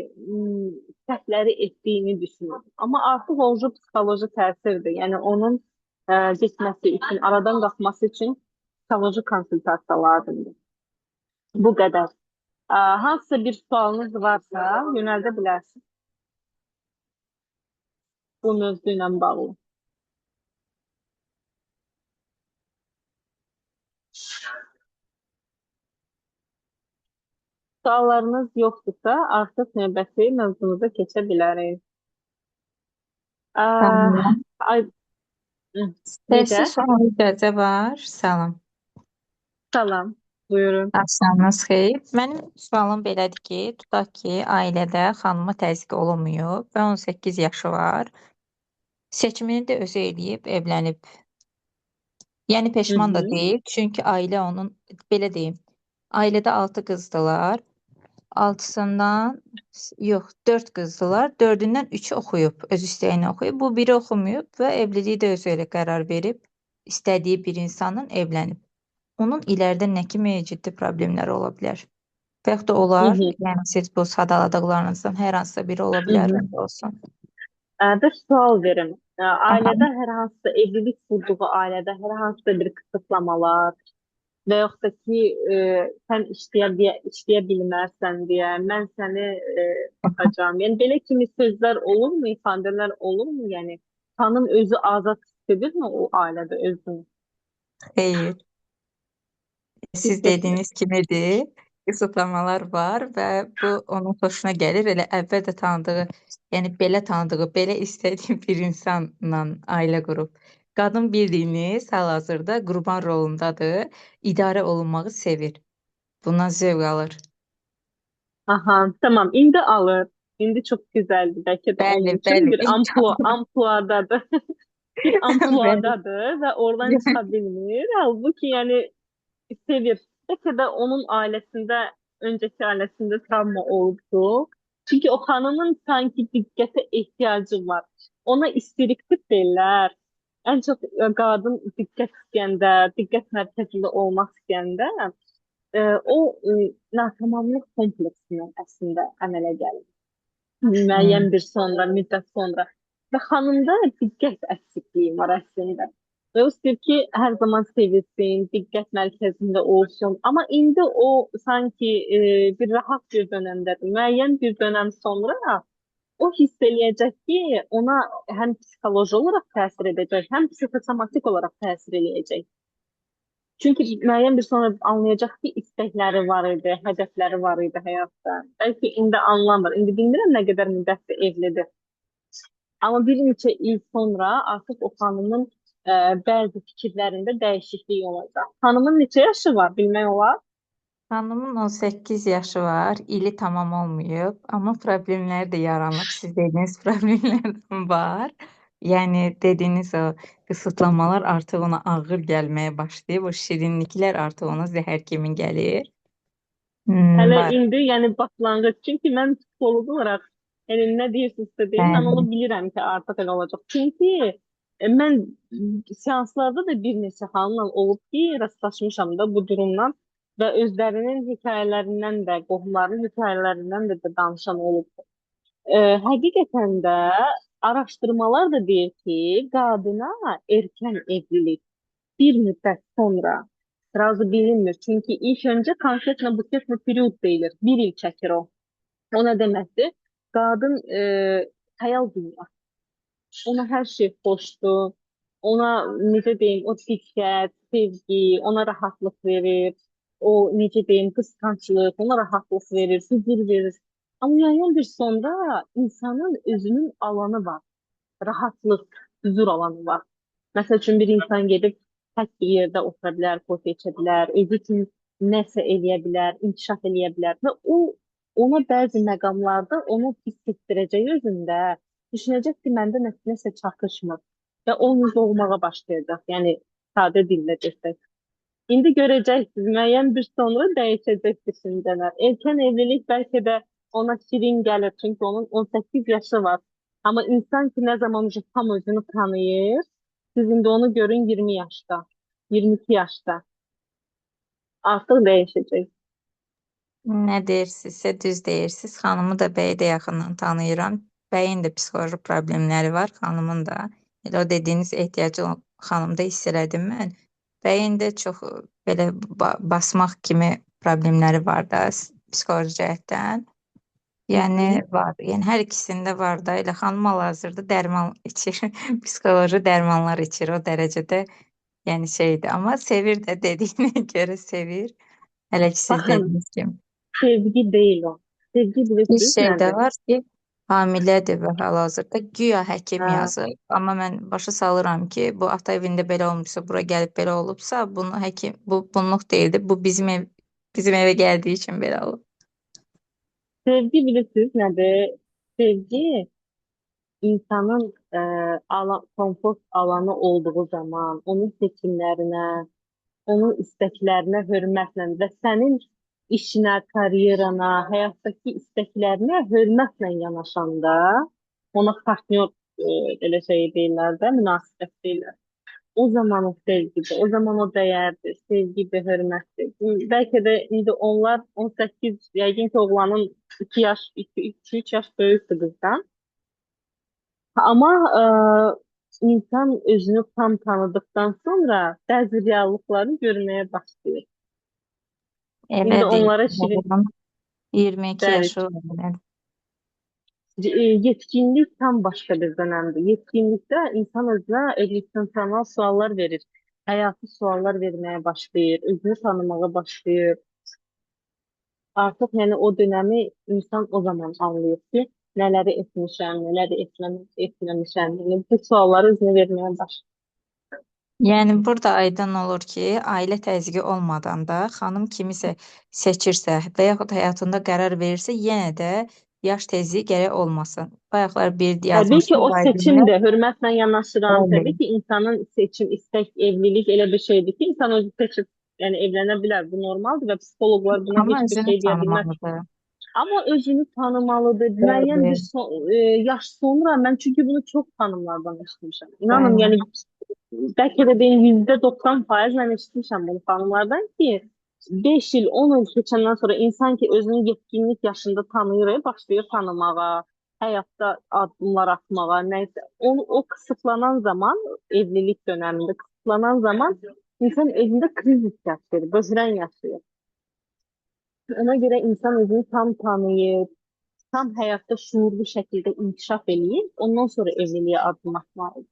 S2: səhvləri etdiyini düşünür. Amma artıq o psixoloji təsirdir. Yəni onun getməsi üçün, aradan qalxması üçün psixoloji konsultasiya lazımdır. Bu qədər. Hansısa bir sualınız varsa, yönəldə bilərsiniz bu mövzu ilə bağlı. Suallarınız yoxdursa, artıq növbəti mövzumuza keçə bilərik.
S4: Tamam.
S2: Ay, necə?
S4: Sessiz sual icazə var. Salam.
S2: Salam, buyurun.
S4: Axşamınız xeyir. Mənim sualım belədir ki, tutaq ki, ailədə xanıma təzyiq olunmuyor və 18 yaşı var. Seçimini də özü eləyib, evlənib. Yəni peşman da deyil, çünki ailə onun, belə deyim, ailədə 6 qızdılar. 6-sından, yox, 4 qızdılar. 4-ündən 3 oxuyub, öz istəyini oxuyub. Bu biri oxumayıb və evliliyi də özü elə qərar verib, istədiyi bir insanla evlənib. Onun iləride nə kimi ciddi problemləri ola bilər? Və yaxud da olar, yəni siz bu sadaladıqlarınızdan hər hansısa biri ola bilər, məndə olsun.
S2: Bir sual verin. Ailədə hər hansısa evlilik qurduğu ailədə hər hansısa bir qısıtlamalar və yaxud da ki, sən işləyə bilmərsən deyə, mən səni atacağam. Yəni belə kimi sözlər olurmu, ifadələr olurmu? Yəni xanım özü azad hiss edirmi o ailədə özünü?
S4: Xeyr. Siz dediyiniz kimidir, qısıtlamalar var və bu onun xoşuna gəlir. Elə əvvəl də tanıdığı, yəni belə tanıdığı, belə istədiyi bir insanla ailə qurub. Qadın bildiyiniz hal-hazırda qurban rolundadır, idarə olunmağı sevir. Bundan zövq alır.
S2: Aha, tamam. İndi alır. İndi çox gözəldir. Bəlkə də onun üçün bir ampluadadır. Bir ampluadadır və oradan çıxa bilmir. Halbuki yəni sevir. Bəlkə də onun ailəsində, öncəki ailəsində travma oldu. Çünki o xanımın sanki diqqətə ehtiyacı var. Ona istilikdir deyirlər. Ən çox qadın diqqət istəyəndə, diqqət mərkəzində olmaq istəyəndə o natamamlıq kompleksindən əslində əmələ gəlir. Müəyyən bir müddət sonra. Və xanımda diqqət əksikliyi var əslində. Və o istəyir ki, hər zaman sevilsin, diqqət mərkəzində olsun. Amma indi o sanki bir rahat bir dönəmdədir. Müəyyən bir dönəm sonra o hiss eləyəcək ki, ona həm psixoloji olaraq təsir edəcək, həm psixosomatik olaraq təsir eləyəcək. Çünki müəyyən bir sonra anlayacaq ki, istəkləri var idi, hədəfləri var idi həyatda. Bəlkə indi anlamır. İndi bilmirəm nə qədər müddətdir evlidir. Amma bir neçə il sonra artıq o xanımın bəzi fikirlərində dəyişiklik olacaq. Xanımın neçə yaşı var bilmək olar?
S4: Xanımın 18 yaşı var, ili tamam olmayıb, amma problemləri də yaranıb. Siz dediyiniz problemlər var. Yəni dediyiniz o qısıtlamalar artıq ona ağır gəlməyə başlayıb. O şirinliklər artıq ona zəhər kimi gəlir.
S2: Hələ
S4: Var.
S2: indi, yəni başlanğıc. Çünki mən psixoloq olaraq, yəni nə deyirsinizsə deyin, mən onu
S4: Bəli.
S2: bilirəm ki, artıq elə olacaq. Çünki mən seanslarda da bir neçə xanımla olub ki, rastlaşmışam da bu durumdan və özlərinin hekayələrindən də, qohumlarının hekayələrindən də danışan olub. Həqiqətən də araşdırmalar da deyir ki, qadına erkən evlilik bir müddət sonra razı bilinmir. Çünki ilk öncə konfetlə buketlə period deyilir. Bir il çəkir o. O nə deməkdir? Qadın xəyal dünya. Ona hər şey xoşdur. Ona necə deyim, o diqqət, sevgi, ona rahatlıq verir. O necə deyim, qısqanclıq, ona rahatlıq verir, huzur verir. Amma müəyyən bir sonra insanın özünün alanı var. Rahatlıq, huzur alanı var. Məsəl üçün bir insan gedib tək bir yerdə otura bilər, kofe içə bilər, özü üçün nəsə eləyə bilər, inkişaf eləyə bilər və o ona bəzi məqamlarda onu hiss etdirəcək özündə. Düşünəcək ki, məndə nəsə çatışmır və onu doğmağa başlayacaq. Yəni sadə dillə desək. İndi görəcəksiniz, müəyyən bir sonra dəyişəcək düşüncələr. Erkən evlilik bəlkə də ona şirin gəlir, çünki onun 18 yaşı var. Amma insan ki, nə zaman tam özünü tanıyır, siz indi onu görün 20 yaşda, 22 yaşda. Artıq dəyişəcək.
S4: Nə deyirsinizsə düz deyirsiz. Xanımı da bəyi də yaxından tanıyıram. Bəyin də psixoloji problemləri var, xanımın da. Elə o dediyiniz ehtiyacı xanımda hiss elədim mən. Bəyin də çox belə basmaq kimi problemləri var da psixoloji cəhətdən. Yəni var. Yəni hər ikisində var da. Elə xanım hal-hazırda dərman içir. Psixoloji dərmanlar içir o dərəcədə. Yəni şeydir. Amma sevir də dediyinə görə sevir. Hələ ki siz
S2: Baxın,
S4: dediyiniz kimi.
S2: sevgi deyil o. Sevgi
S4: Bir
S2: bilirsiniz
S4: şey də
S2: nədir?
S4: var ki, hamilədir və hal-hazırda güya həkim
S2: Hə.
S4: yazır. Amma mən başa salıram ki, bu ata evində belə olmuşsa, bura gəlib belə olubsa, bunu həkim bu bunluq deyildi. Bu bizim evə gəldiyi üçün belə olub.
S2: Sevgi bilirsiniz nədir? Sevgi insanın komfort alanı olduğu zaman, onun seçimlərinə, onun istəklərinə hörmətlə və sənin işinə, karyerana, həyatdakı istəklərinə hörmətlə yanaşanda, ona partnyor belə şey deyirlər də, münasibət deyirlər. O zaman o sevgidir, o zaman o dəyərdir, sevgidir, hörmətdir. Bəlkə də indi onlar 18, yəqin ki, oğlanın 2 yaş, 2-3 yaş böyükdür qızdan. Amma insan özünü tam tanıdıktan sonra bəzi reallıqları görməyə başlayır. İndi
S4: Elədir.
S2: onlara şirin,
S4: Oğlum 22
S2: bəli,
S4: yaşı var. Elədir.
S2: yetkinlik tam başqa bir dönəmdir. Yetkinlikdə insan özünə egzistensional suallar verir. Həyati suallar verməyə başlayır, özünü tanımağa başlayır. Artıq yəni o dönəmi insan o zaman anlayır ki, nələri etmişəm, nələri etməmişəm. Yəni bu sualları özünə verməyə başlayır.
S4: Yəni burada aydın olur ki, ailə təzyiqi olmadan da xanım kimisə seçirsə və yaxud həyatında qərar verirsə, yenə də yaş təzyiqi gərək olmasın. Bayaqlar bir
S2: Təbii ki,
S4: yazmışdım
S2: o
S4: valideynlər.
S2: seçimdir. Hörmətlə yanaşıram.
S4: Bəli.
S2: Təbii ki, insanın seçim, istək, evlilik elə bir şeydir ki, insan özü seçib, yəni evlənə bilər. Bu normaldır və psixoloqlar buna
S4: Amma
S2: heç bir
S4: özünü
S2: şey deyə bilməz.
S4: tanımalıdır.
S2: Amma özünü tanımalıdır. Müəyyən
S4: Bəli,
S2: bir yaş sonra mən çünki bunu çox xanımlardan eşitmişəm. İnanın,
S4: bəli.
S2: yəni bəlkə də benim %90% mən eşitmişəm bunu xanımlardan ki, 5 il, 10 il keçəndən sonra insan ki özünü yetkinlik yaşında tanıyır, başlayır tanımağa, həyatda addımlar atmağa, nəysə. O kısıtlanan zaman, evlilik dönəmində kısıtlanan zaman insan özündə krizis yaşayır, böhrən yaşayır. Ona görə insan özünü tam tanıyır, tam həyatda şuurlu şəkildə inkişaf eləyir, ondan sonra evliliyə addım atmalıdır.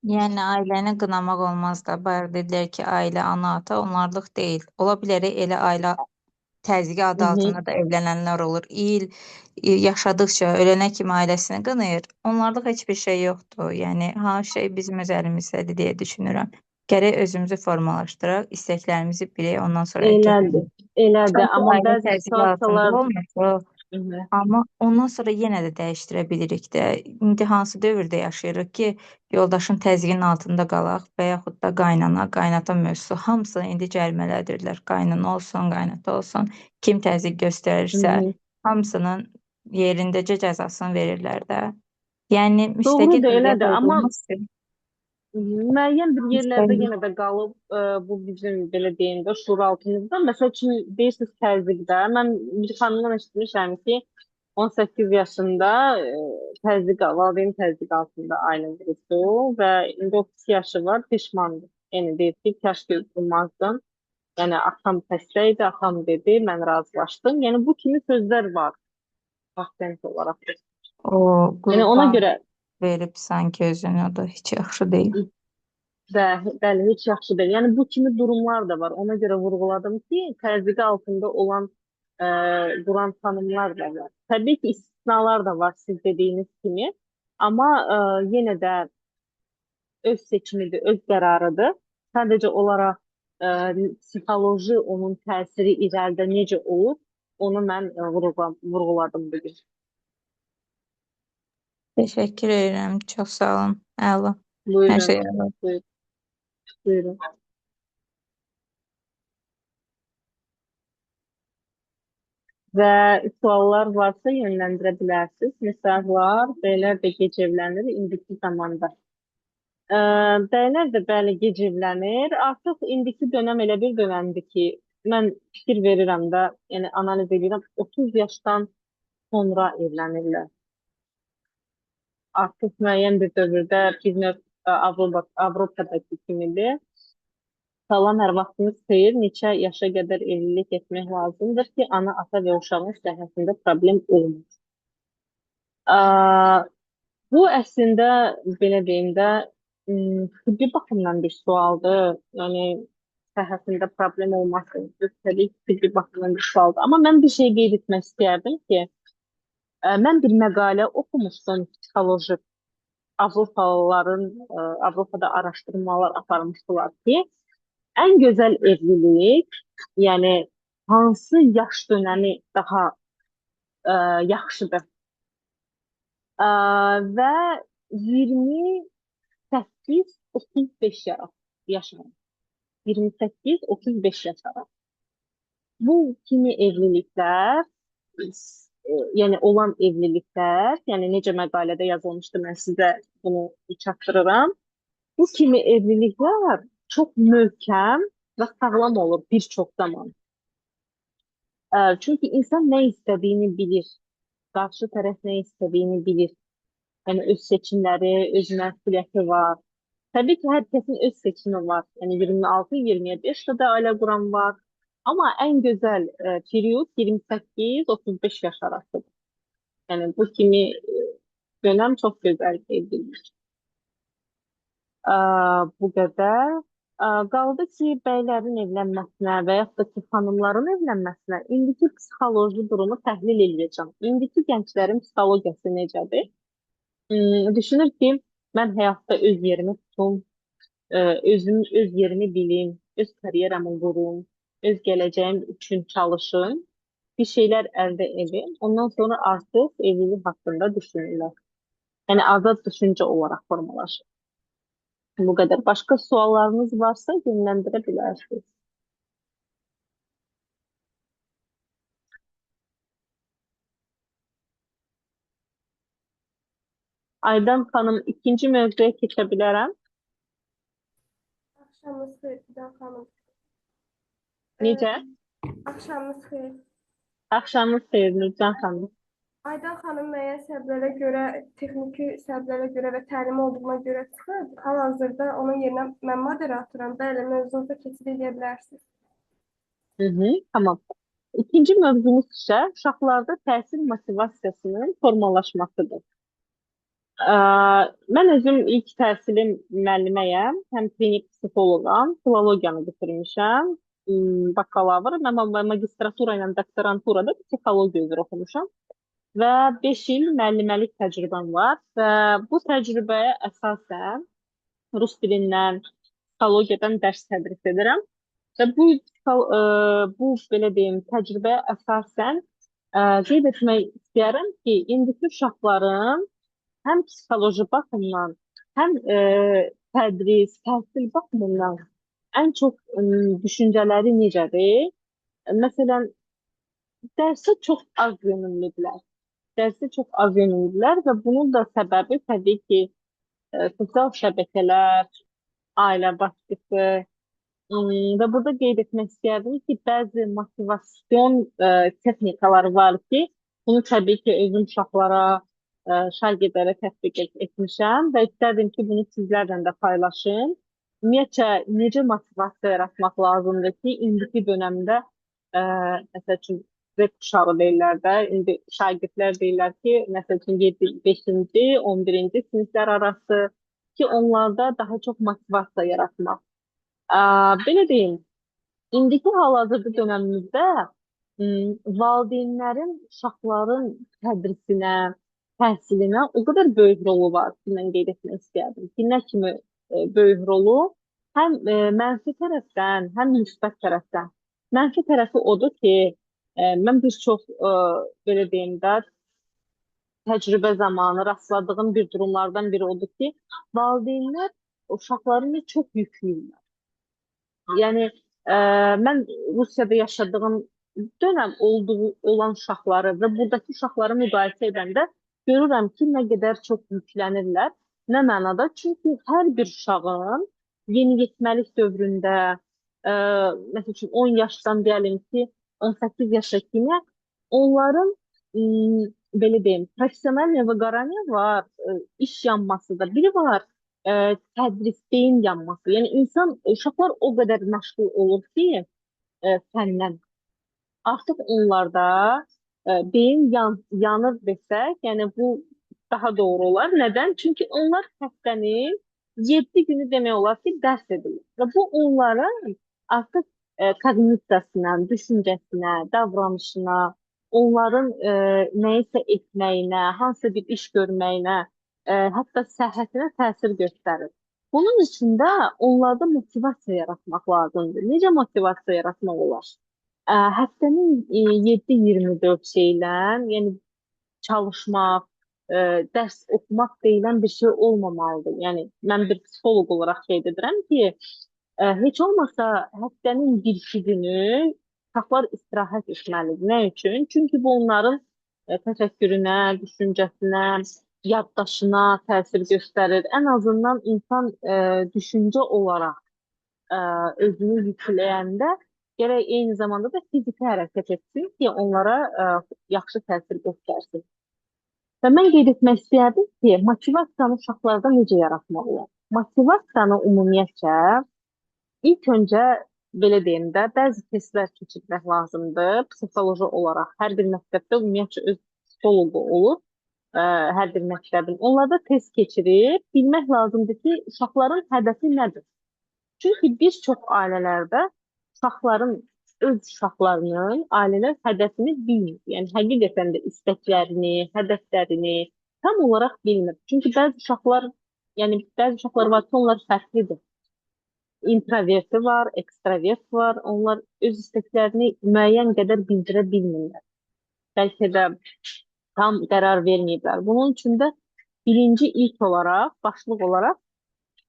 S4: Yəni ailəni qınamaq olmaz da. Bayaq dedilər ki, ailə ana ata onlarlıq deyil. Ola bilər elə ailə təzyiqi
S2: Hı
S4: adı
S2: hı.
S4: altında da evlənənlər olur. Yaşadıkca ölənə kimi ailəsini qınayır. Onlarlıq heç bir şey yoxdur. Yəni hər şey bizim öz əlimizdədir deyə düşünürəm. Gərək özümüzü formalaşdıraq, istəklərimizi bilək, ondan sonra hərəkət
S2: Elədir,
S4: edək.
S2: elədir.
S4: Çünki
S2: Amma
S4: ailə
S2: bəzi
S4: təzyiqi altında
S2: situasiyalar.
S4: olmasa,
S2: Hı hı.
S4: amma ondan sonra yenə də dəyişdirə bilirik də. İndi hansı dövrdə yaşayırıq ki, yoldaşın təzyiqinin altında qalaq və yaxud da qaynana, qaynata mövzusu hamısını indi cərimələndirirlər. Qaynana olsun, qaynata olsun, kim təzyiq
S2: Hı
S4: göstərirsə,
S2: hı.
S4: hamısının yerindəcə cəzasını verirlər də. Yəni müstəqil
S2: Doğrudur,
S4: dövlət
S2: elədir. Amma
S4: olduğumuz üçün
S2: müəyyən bir yerlərdə
S4: müstəqil.
S2: yenə də qalıb bu bizim belə deyim də şuuraltımızda. Məsəl üçün deyirsiniz təzyiqdə. Mən bir xanımdan eşitmişəm ki, 18 yaşında təzyiq, valideyn təzyiq altında ailə qurdu və indi 32 yaşı var, peşmandır. Yəni deyir ki, kəşke qurmazdım. Yəni atam xəstə idi, atam dedi, mən razılaşdım. Yəni bu kimi sözlər var, akcent olaraq.
S4: O
S2: Yəni ona
S4: qurban
S2: görə
S4: verib sanki özünü, o da heç yaxşı deyil.
S2: bəli, heç yaxşı deyil. Yəni bu kimi durumlar da var. Ona görə vurğuladım ki, təzyiqi altında olan e, duran xanımlar da var. Təbii ki, istisnalar da var siz dediyiniz kimi. Amma yenə də öz seçimidir, öz qərarıdır. Sadəcə olaraq psixoloji onun təsiri irəlidə necə olur, onu mən vurğuladım bugün.
S4: Təşəkkür edirəm. Çox sağ olun. Əla. Hər
S2: Buyurun,
S4: şey əla.
S2: buyurun, buyurun. Və suallar varsa yönləndirə bilərsiniz. Mesajlar, bəylər də gec evlənir indiki zamanda. Bəylər də bəli gec evlənir. Artıq indiki dönəm elə bir dönəmdir ki, mən fikir verirəm də, yəni analiz edirəm, 30 yaşdan sonra evlənirlər. Artıq müəyyən bir dövrdə bir növ Avropadakı kimidir. Salam, hər vaxtınız xeyir. Neçə yaşa qədər evlilik etmək lazımdır ki, ana, ata və uşağın səhhətində problem olmur. Bu əslində belə deyim də tibbi baxımdan bir sualdır. Yəni səhhətində problem olması təbii ki, tibbi baxımdan bir sualdır. Amma mən bir şey qeyd etmək istəyərdim ki, mən bir məqalə oxumuşdum psixoloji Avropalıların Avropada araşdırmalar aparmışdılar ki, ən gözəl evlilik, yəni hansı yaş dönəmi daha yaxşıdır? Və 28-35 yaş arası. 28-35 yaş arası. Bu kimi evliliklər, yəni olan evliliklər, yəni necə məqalədə yazılmışdı, mən sizə bunu çatdırıram. Bu kimi evliliklər çox möhkəm və sağlam olur bir çox zaman. Çünki insan nə istədiyini bilir, qarşı tərəf nə istədiyini bilir. Yəni öz seçimləri, öz məsuliyyəti var. Təbii ki, hər kəsin öz seçimi var. Yəni 26-27 yaşda da ailə quran var. Amma ən gözəl period 28-35 yaş arasıdır. Yəni bu kimi dönəm çox gözəl edilir. Bu qədər. Qaldı ki, bəylərin evlənməsinə və yaxud da ki, xanımların evlənməsinə indiki psixoloji durumu təhlil edəcəm. İndiki gənclərin psixologiyası necədir? Düşünür ki, mən həyatda öz yerimi tutum, öz yerimi bilim, öz karyeramı qurum, öz gələcəyim üçün çalışım, bir şeylər əldə edim. Ondan sonra artıq evlilik haqqında düşünürlər. Yəni azad düşüncə olaraq formalaşır. Bu qədər. Başqa suallarınız varsa yönləndirə bilərsiniz. Aydan xanım, ikinci mövzuya keçə bilərəm.
S5: Axşamınız xeyir, Fidan xanım.
S2: Necə?
S5: Axşamınız xeyir.
S2: Axşamınız xeyir, Nurcan xanım.
S5: Aydan xanım müəyyən səbəblərə görə, texniki səbəblərə görə və təlim olduğuna görə çıxıb. Hal-hazırda onun yerinə mən moderatoram. Bəli, mövzunuza keçid edə bilərsiniz.
S2: Tamam. İkinci mövzumuz isə uşaqlarda təhsil motivasiyasının formalaşmasıdır. Ə, mən özüm ilk təhsilim müəlliməyəm, həm klinik psixoloqam, filologiyanı bitirmişəm, bakalavr, magistratura ilə doktoranturada psixologiya üzrə oxumuşam və 5 il müəlliməlik təcrübəm var və bu təcrübəyə əsasən rus dilindən, psixologiyadan dərs tədris edirəm və bu belə deyim, təcrübəyə əsasən qeyd etmək istəyirəm ki, indiki uşaqların həm psixoloji baxımdan, həm tədris, təhsil baxımından ən çox düşüncələri necədir? Məsələn, dərsə çox az yönümlüdülər. Dərsə çox az yönümlüdülər və bunun da səbəbi təbii ki, sosial şəbəkələr, ailə baskısı və burada qeyd etmək istərdim ki, bəzi motivasyon texnikalar var ki, bunu təbii ki, özüm uşaqlara, şagirdlərə tətbiq etmişəm və istərdim ki, bunu sizlərlə də paylaşım. Ümumiyyətcə, necə motivasiya yaratmaq lazımdır ki, indiki dönəmdə, məsəl üçün, Z kuşağı deyirlər də, indi şagirdlər deyirlər ki, məsəl üçün, 5-ci, 11-ci siniflər arası ki, onlarda daha çox motivasiya yaratmaq. Belə deyim, indiki hal-hazırda dönəmimizdə valideynlərin uşaqların tədrisinə, təhsilinə o qədər böyük rolu var ki, mən qeyd etmək istəyərdim ki, nə kimi böyük rolu həm mənfi tərəfdən, həm müsbət tərəfdən. Mənfi tərəfi odur ki, mən bir çox belə deyim də təcrübə zamanı rastladığım bir durumlardan biri odur ki, valideynlər uşaqlarını çox yükləyirlər. Yəni mən Rusiyada yaşadığım dönəm olan uşaqları və buradakı uşaqları müqayisə edəndə görürəm ki, nə qədər çox yüklənirlər. Nə mənada? Çünki hər bir uşağın yeniyetməlik dövründə, məsəl üçün 10 yaşdan deyəlim ki, 18 yaşa kimi onların belə deyim, professional выгорание var, iş yanması da. Biri var, tədris, beyin yanması. Yəni insan, uşaqlar o qədər məşğul olur ki, fəndən. Artıq onlarda beyin yanır desək, yəni bu daha doğru olar. Nədən? Çünki onlar həftənin 7 günü demək olar ki, dərs edirlər. Və bu onların artıq koqnitasiyasına, düşüncəsinə, davranışına, onların nəyisə etməyinə, hansı bir iş görməyinə, hətta səhhətinə təsir göstərir. Bunun üçün də onlarda motivasiya yaratmaq lazımdır. Necə motivasiya yaratmaq olar? Həftənin 7-24 şeylə, yəni çalışmaq, dərs oxumaq deyilən bir şey olmamalıdır. Yəni mən bir psixoloq olaraq qeyd edirəm ki, heç olmasa həftənin bir-iki günü uşaqlar istirahət etməlidir. Nə üçün? Çünki bu onların təfəkkürünə, düşüncəsinə, yaddaşına təsir göstərir. Ən azından insan düşüncə olaraq özünü yükləyəndə gərək eyni zamanda da fiziki hərəkət etsin ki, onlara yaxşı təsir göstərsin. Və mən qeyd etmək istəyərdim ki, motivasiyanı uşaqlarda necə yaratmaq olar? Motivasiyanı ümumiyyətcə ilk öncə belə deyim də, bəzi testlər keçirmək lazımdır psixoloji olaraq. Hər bir məktəbdə ümumiyyətcə öz psixoloqu olur, hər bir məktəbin. Onlarda test keçirib bilmək lazımdır ki, uşaqların hədəfi nədir? Çünki bir çox ailələrdə uşaqların, öz uşaqlarının ailələr hədəfini bilmir. Yəni, həqiqətən də istəklərini, hədəflərini tam olaraq bilmir. Çünki bəzi uşaqlar var ki, onlar fərqlidir. İntroverti var, ekstravert var. Onlar öz istəklərini müəyyən qədər bildirə bilmirlər. Bəlkə də tam qərar verməyiblər. Bunun üçün də birinci ilk olaraq, başlıq olaraq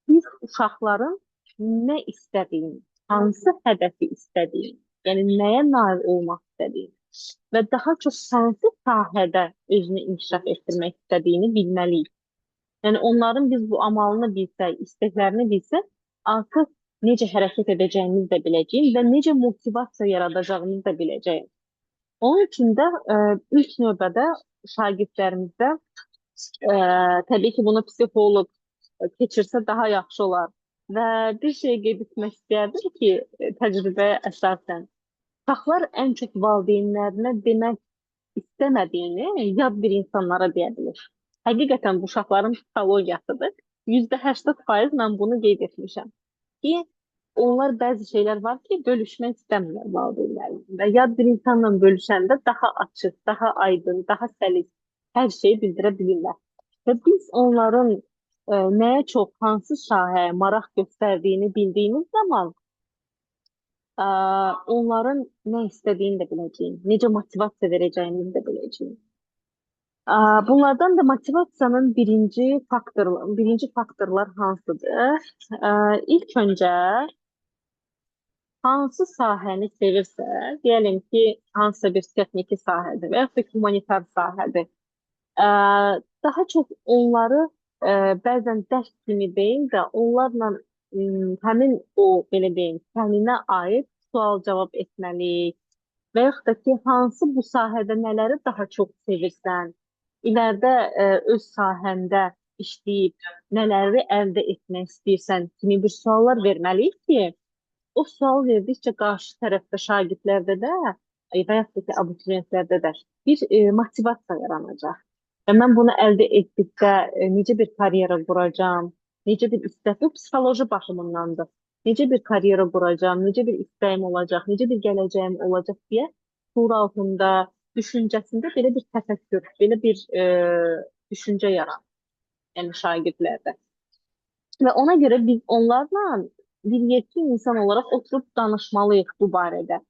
S2: biz uşaqların nə istədiyini, hansı hədəfi istədiyini, yəni nəyə nail olmaq istədiyini və daha çox hansı sahədə özünü inkişaf etdirmək istədiyini bilməliyik. Yəni onların biz bu amalını bilsək, istəklərini bilsək, artıq necə hərəkət edəcəyimizi də biləcəyik və necə motivasiya yaradacağımızı da biləcəyik. Onun üçün də ilk növbədə şagirdlərimizdə təbii ki, bunu psixoloq keçirsə daha yaxşı olar. Və bir şey qeyd etmək istəyərdim ki, təcrübəyə əsasən uşaqlar ən çox valideynlərinə demək istəmədiyini yad bir insanlara deyə bilir. Həqiqətən bu uşaqların psixologiyasıdır. %80% mən bunu qeyd etmişəm ki, onlar bəzi şeylər var ki, bölüşmək istəmirlər valideynlərində. Yad bir insanla bölüşəndə daha açıq, daha aydın, daha səlis hər şeyi bildirə bilirlər. Və biz onların nəyə çox, hansı sahəyə maraq göstərdiyini bildiyimiz zaman ə, onların nə istədiyini də biləcəyik, necə motivasiya verəcəyimizi də biləcəyik. Bunlardan da motivasiyanın birinci faktorlar hansıdır? İlk öncə hansı sahəni sevirsə, deyəlim ki, hansısa bir texniki sahədir və yaxud da humanitar sahədir. Daha çox onları bəzən dərs kimi deyil də onlarla həmin o belə deyim, fənninə aid sual-cavab etməliyik və yaxud da ki, hansı bu sahədə nələri daha çox sevirsən, iləride öz sahəndə işləyib nələri əldə etmək istəyirsən kimi bir suallar verməliyik ki, o sual verdikcə qarşı tərəfdə şagirdlərdə də və yaxud da ki, abituriyentlərdə də bir motivasiya yaranacaq. Və mən bunu əldə etdikdə necə bir karyera quracağam, necə bir istək, bu psixoloji baxımındandır. Necə bir karyera quracağam, necə bir istəyim olacaq, necə bir gələcəyim olacaq deyə sur altında, düşüncəsində belə bir təfəkkür, belə bir düşüncə yaranır, yəni şagirdlərdə. Və ona görə biz onlarla bir yetkin insan olaraq oturub danışmalıyıq bu barədə.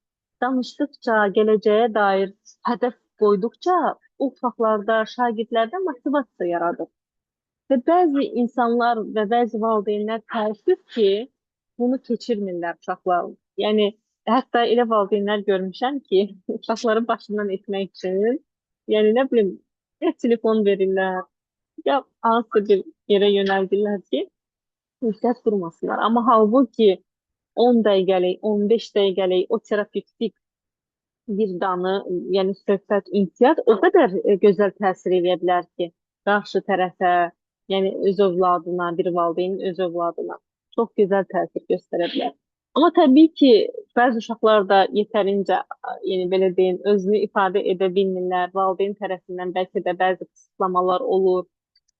S2: Danışdıqca, gələcəyə dair hədəf qoyduqca o uşaqlarda, şagirdlərdə motivasiya yaradır. Və bəzi insanlar və bəzi valideynlər təəssüf ki, bunu keçirmirlər uşaqlar. Yəni, hətta elə valideynlər görmüşəm ki, uşaqları başından etmək üçün, yəni nə bilim, ya telefon verirlər, ya hansısa bir yerə yönəldirlər ki, ehtiyat qurmasınlar. Amma halbuki 10 dəqiqəlik, 15 dəqiqəlik o terapevtik bir danı, yəni söhbət, ünsiyyət o qədər gözəl təsir edə bilər ki, qarşı tərəfə, yəni öz övladına, bir valideynin öz övladına çox gözəl təsir göstərə bilər. Amma təbii ki, bəzi uşaqlar da yetərincə, yəni belə deyim, özünü ifadə edə bilmirlər. Valideyn tərəfindən bəlkə də bəzi qısıtlamalar olur,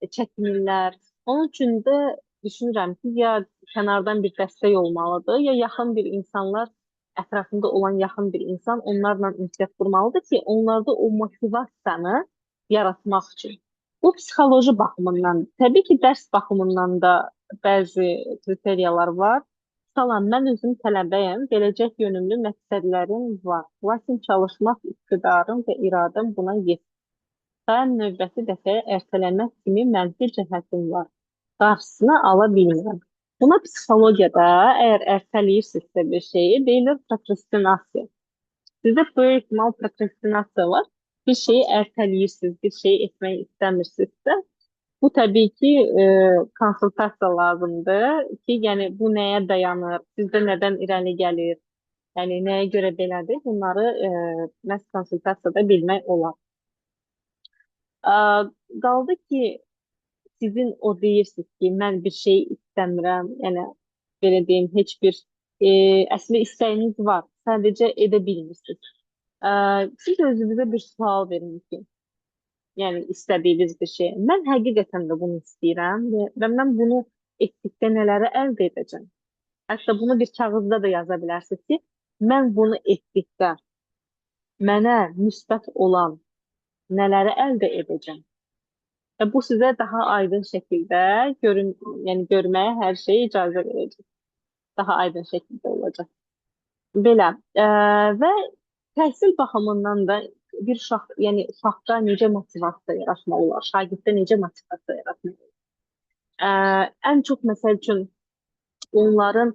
S2: çəkinirlər. Onun üçün də düşünürəm ki, ya kənardan bir dəstək olmalıdır, ya yaxın bir insanlar, ətrafında olan yaxın bir insan onlarla ünsiyyət qurmalıdır ki, onlarda o motivasiyanı yaratmaq üçün. Bu psixoloji baxımından, təbii ki, dərs baxımından da bəzi kriteriyalar var. Salam, mən özüm tələbəyəm, gələcək yönümlü məqsədlərim var. Lakin çalışmaq iqtidarım və iradəm buna yetmir. Daim növbəti dəfəyə ertələmək kimi mənfi cəhətim var. Qarşısını ala bilmirəm. Buna psixologiyada əgər ertələyirsinizsə bir şeyi, deyilir prokrastinasiya. Sizdə böyük ehtimal prokrastinasiya var. Bir şeyi ertələyirsiniz, bir şeyi etmək istəmirsinizsə, bu təbii ki, konsultasiya lazımdır ki, yəni bu nəyə dayanır, sizdə nədən irəli gəlir, yəni nəyə görə belədir, bunları məhz konsultasiyada bilmək olar. Qaldı ki, sizin o deyirsiniz ki, mən bir şey istəmirəm, yəni belə deyim, heç bir əslində istəyiniz var, sadəcə edə bilmirsiniz. Siz özünüzə bir sual verin ki, yəni istədiyiniz bir şey. Mən həqiqətən də bunu istəyirəm və mən bunu etdikdə nələri əldə edəcəm? Hətta bunu bir kağızda da yaza bilərsiniz ki, mən bunu etdikdə mənə müsbət olan nələri əldə edəcəm? Və bu sizə daha aydın şəkildə yəni görməyə hər şeyi icazə verəcək. Daha aydın şəkildə olacaq. Belə. Və təhsil baxımından da bir uşaq, yəni uşaqda necə motivasiya yaratmaq olar, şagirddə necə motivasiya yaratmaq olar. Ən çox, məsəl üçün, onların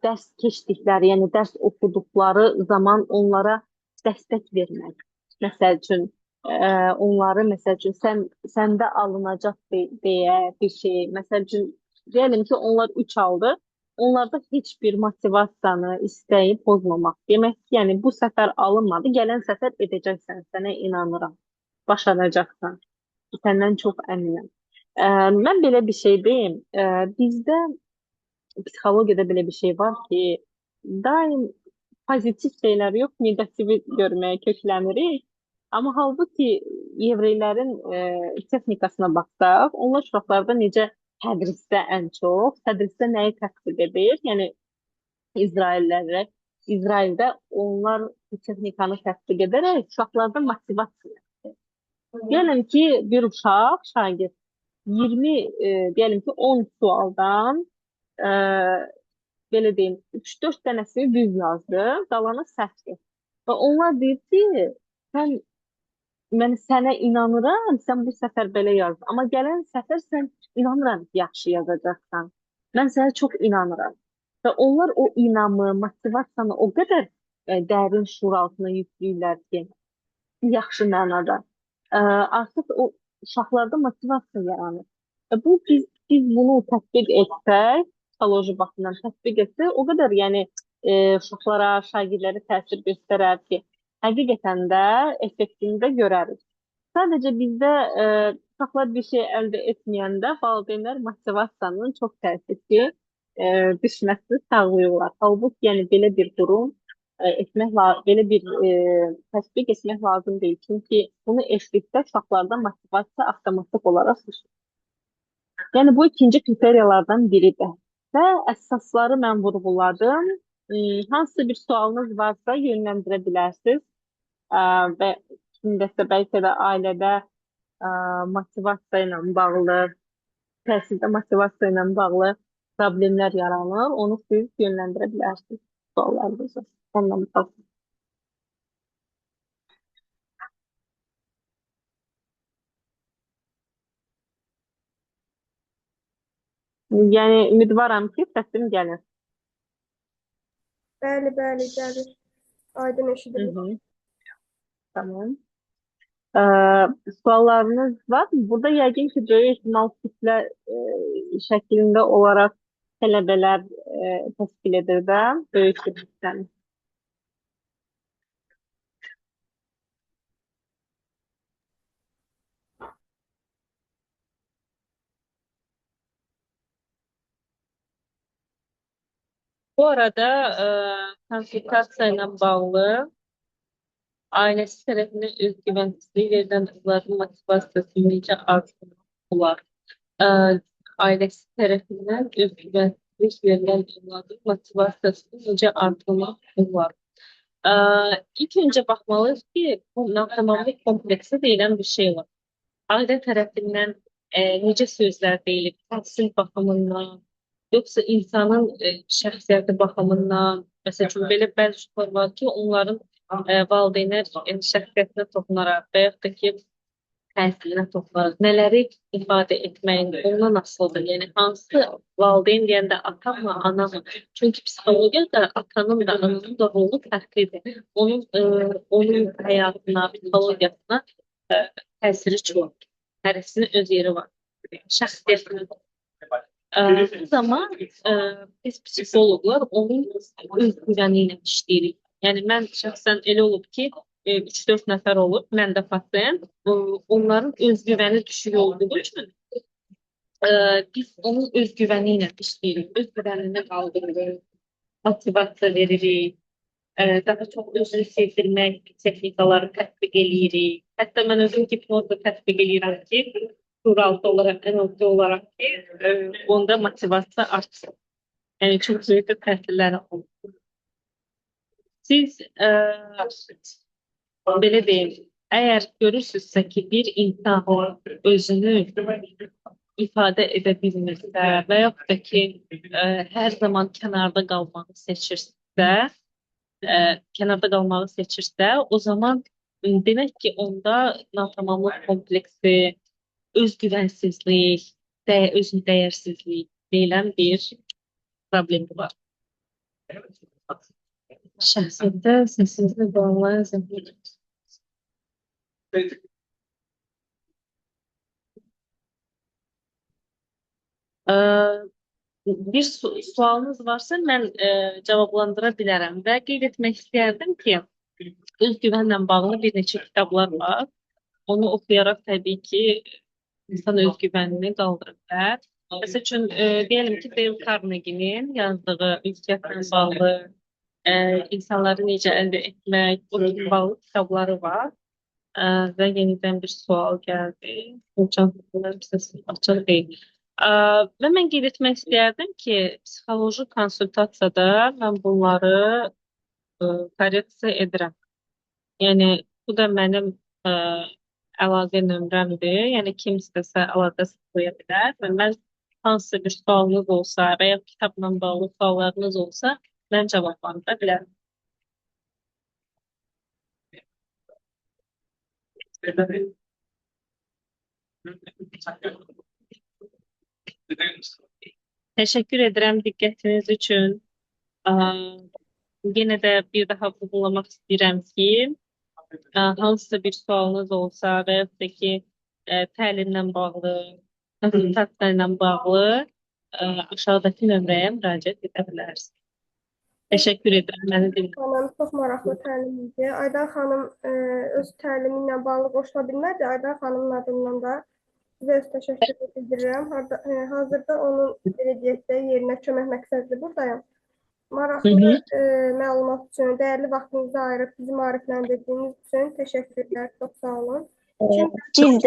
S2: dərs keçdikləri, yəni dərs oxuduqları zaman onlara dəstək vermək. Məsəl üçün, onları, məsəl üçün, səndə alınacaq deyə bir şey, məsəl üçün, deyəlim ki, onlar 3 aldı, onlarda heç bir motivasiyanı, istəyi pozmamaq. Demək ki, yəni bu səfər alınmadı, gələn səfər edəcəksən, sənə inanıram, başaracaqsan, səndən çox əminəm. Mən belə bir şey deyim, bizdə psixologiyada belə bir şey var ki, daim pozitiv şeylər yox, negativi görməyə köklənirik. Amma halbuki Yevreylərin texnikasına baxsaq, onlar uşaqlarda necə tədrisdə ən çox, tədrisdə nəyi tətbiq edir? Yəni İsraillərə, İsraildə onlar bu texnikanı tətbiq edərək uşaqlarda motivasiya. Diyelim ki, bir uşaq, şagird 20, diyelim ki 10 sualdan e, belə deyim, 3-4 dənəsini düz yazdı, qalanı səhvdir. Və onlar deyir ki, sən mən sənə inanıram, sən bu səfər belə yaz. Amma gələn səfər sən inanıram ki, yaxşı yazacaqsan. Mən sənə çox inanıram. Və onlar o inamı, motivasiyanı o qədər dərin şuur altına yükləyirlər ki, yaxşı mənada. Artıq o uşaqlarda motivasiya yaranır. Bu biz bunu tətbiq etsək, psixoloji baxımdan tətbiq etsək, o qədər yəni uşaqlara, şagirdlərə təsir göstərər ki, həqiqətən də effektini də görərik. Sadəcə bizdə uşaqlar bir şey əldə etməyəndə valideynlər motivasiyanın çox təəssüf düşməsini sağlayırlar. Halbuki yəni belə bir durum belə bir təsbiq etmək lazım deyil. Çünki bunu etdikdə uşaqlarda motivasiya avtomatik olaraq düşür. Yəni bu ikinci kriteriyalardan biridir. Və əsasları mən vurğuladım. Hansısa bir sualınız varsa yönləndirə bilərsiniz. Və kimdəsə bəlkə də ailədə motivasiya ilə bağlı, təhsildə motivasiya ilə bağlı problemlər yaranır. Onu siz yönləndirə bilərsiniz suallarınızı. Ondan bağlı. Yəni ümidvaram ki, səsim gəlir.
S5: Bəli, bəli, gəlir. Aydın eşidilir.
S2: Hı -hı. Tamam. Suallarınız var mı? Burada yəqin ki, böyük ehtimal kütlə şəklində olaraq tələbələr təşkil edir də, böyük bir kütləni. Bu arada konsultasiya ilə bağlı ailəsi tərəfindən özgüvənsizlik verilən övladın motivasiyasını necə artırmaq olar? Ailəsi tərəfindən özgüvənsizlik verilən övladın motivasiyasını necə artırmaq olar? İlk öncə baxmalıyıq ki, bu natamamlıq kompleksi deyilən bir şey var. Ailə tərəfindən necə sözlər deyilir, təhsil baxımından, yoxsa insanın şəxsiyyəti baxımından, məsəl üçün belə bəzi uşaqlar var ki, onların valideynlər şəxsiyyətinə toxunaraq və yaxud da ki, təhsilinə toxunaraq nələri ifadə etməyin ondan asılıdır. Yəni hansı valideyn deyəndə atamla, anamla. Çünki psixologiyada atanın da, ananın da rolu fərqlidir. Onun həyatına, psixologiyasına təsiri çoxdur. Hərəsinin öz yeri var. Şəxsiyyətinə. Bu zaman biz psixologlar onun özgüvəni ilə işləyirik. Yəni mən şəxsən elə olub ki, 3-4 nəfər olub, mən də pasiyent, onların özgüvəni düşük olduğu üçün biz onun özgüvəni ilə işləyirik. Özgüvənini qaldırırıq, motivasiya veririk, daha çox özünü sevdirmək texnikaları tətbiq eləyirik. Hətta mən özüm hipnozda tətbiq eləyirəm ki, şuuraltı olaraq, NLP olaraq ki, onda motivasiya artsın. Yəni çox böyük təsirləri olur. Siz belə deyim, əgər görürsünüzsə ki, bir insan özünü ifadə edə bilmirsə və yaxud da ki, hər zaman kənarda qalmağı seçirsə, o zaman demək ki, onda natamamlıq kompleksi, özgüvənsizlik, özünü dəyərsizlik deyilən bir problem var. Şəxsiyyətdə səsinizlə bağlı zənglər. Bir sualınız varsa mən cavablandıra bilərəm və qeyd etmək istəyərdim ki, özgüvənlə bağlı bir neçə kitablar var. Onu oxuyaraq təbii ki, insan özgüvənini qaldırır bilər. Məsəl üçün, deyəlim ki, Dale Carnegie-nin yazdığı özgüvənlə bağlı insanları necə əldə etmək, o bağlı kitabları var. Və yenidən bir sual gəldi. Hocam, bunlar bizə açıq deyil. Və mən qeyd etmək istəyərdim ki, psixoloji konsultasiyada mən bunları korreksiya edirəm. Yəni, bu da mənim əlaqə nömrəmdir. Yəni, kim istəsə əlaqə saxlaya bilər və mən hansısa bir sualınız olsa və ya kitabla bağlı suallarınız olsa, mən cavablandıra bilərəm. Təşəkkür edirəm diqqətiniz üçün. Yenə də bir daha vurğulamaq istəyirəm ki, hansısa bir sualınız olsa və yaxud da ki, təlimlə bağlı, konsultasiya ilə bağlı aşağıdakı nömrəyə müraciət edə bilərsiniz. Təşəkkür edirəm məni dinlədiyiniz üçün.
S5: Xanım çox maraqlı təlim idi. Aydan xanım öz təlimi ilə bağlı qoşula bilmədi. Aydan xanımın adından da sizə öz təşəkkür edirəm. Hazırda onun belə deyək də yerinə kömək məqsədli buradayım. Maraqlı məlumat üçün, dəyərli vaxtınızı ayırıb bizi maarifləndirdiyiniz üçün təşəkkürlər. Çox sağ olun. Kim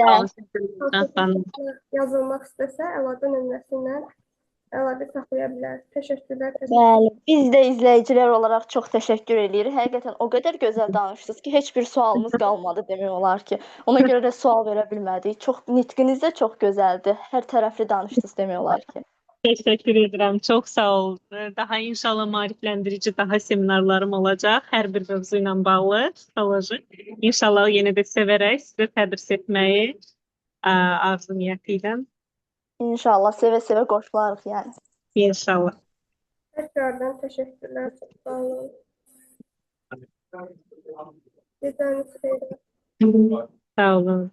S5: yazılmaq istəsə, əlaqə nömrəsindən əlaqə saxlaya bilər. Təşəkkürlər.
S6: Bəli, biz də izləyicilər olaraq çox təşəkkür edirik. Həqiqətən o qədər gözəl danışdınız ki, heç bir sualımız qalmadı demək olar ki. Ona görə də sual verə bilmədik. Çox nitqiniz də çox gözəldir. Hər tərəfli danışdınız demək olar ki.
S2: Təşəkkür edirəm. Çox sağ olun. Daha inşallah maarifləndirici daha seminarlarım olacaq. Hər bir mövzu ilə bağlı psixoloji. İnşallah yenə də sevərək sizə tədris etməyi arzu niyyəti ilə.
S6: İnşallah sevə-sevə qoşularıq yəni.
S2: İnşallah.
S5: Təkrardan təşəkkürlər. Çox sağ olun. Gecəniz xeyir.
S2: Sağ olun.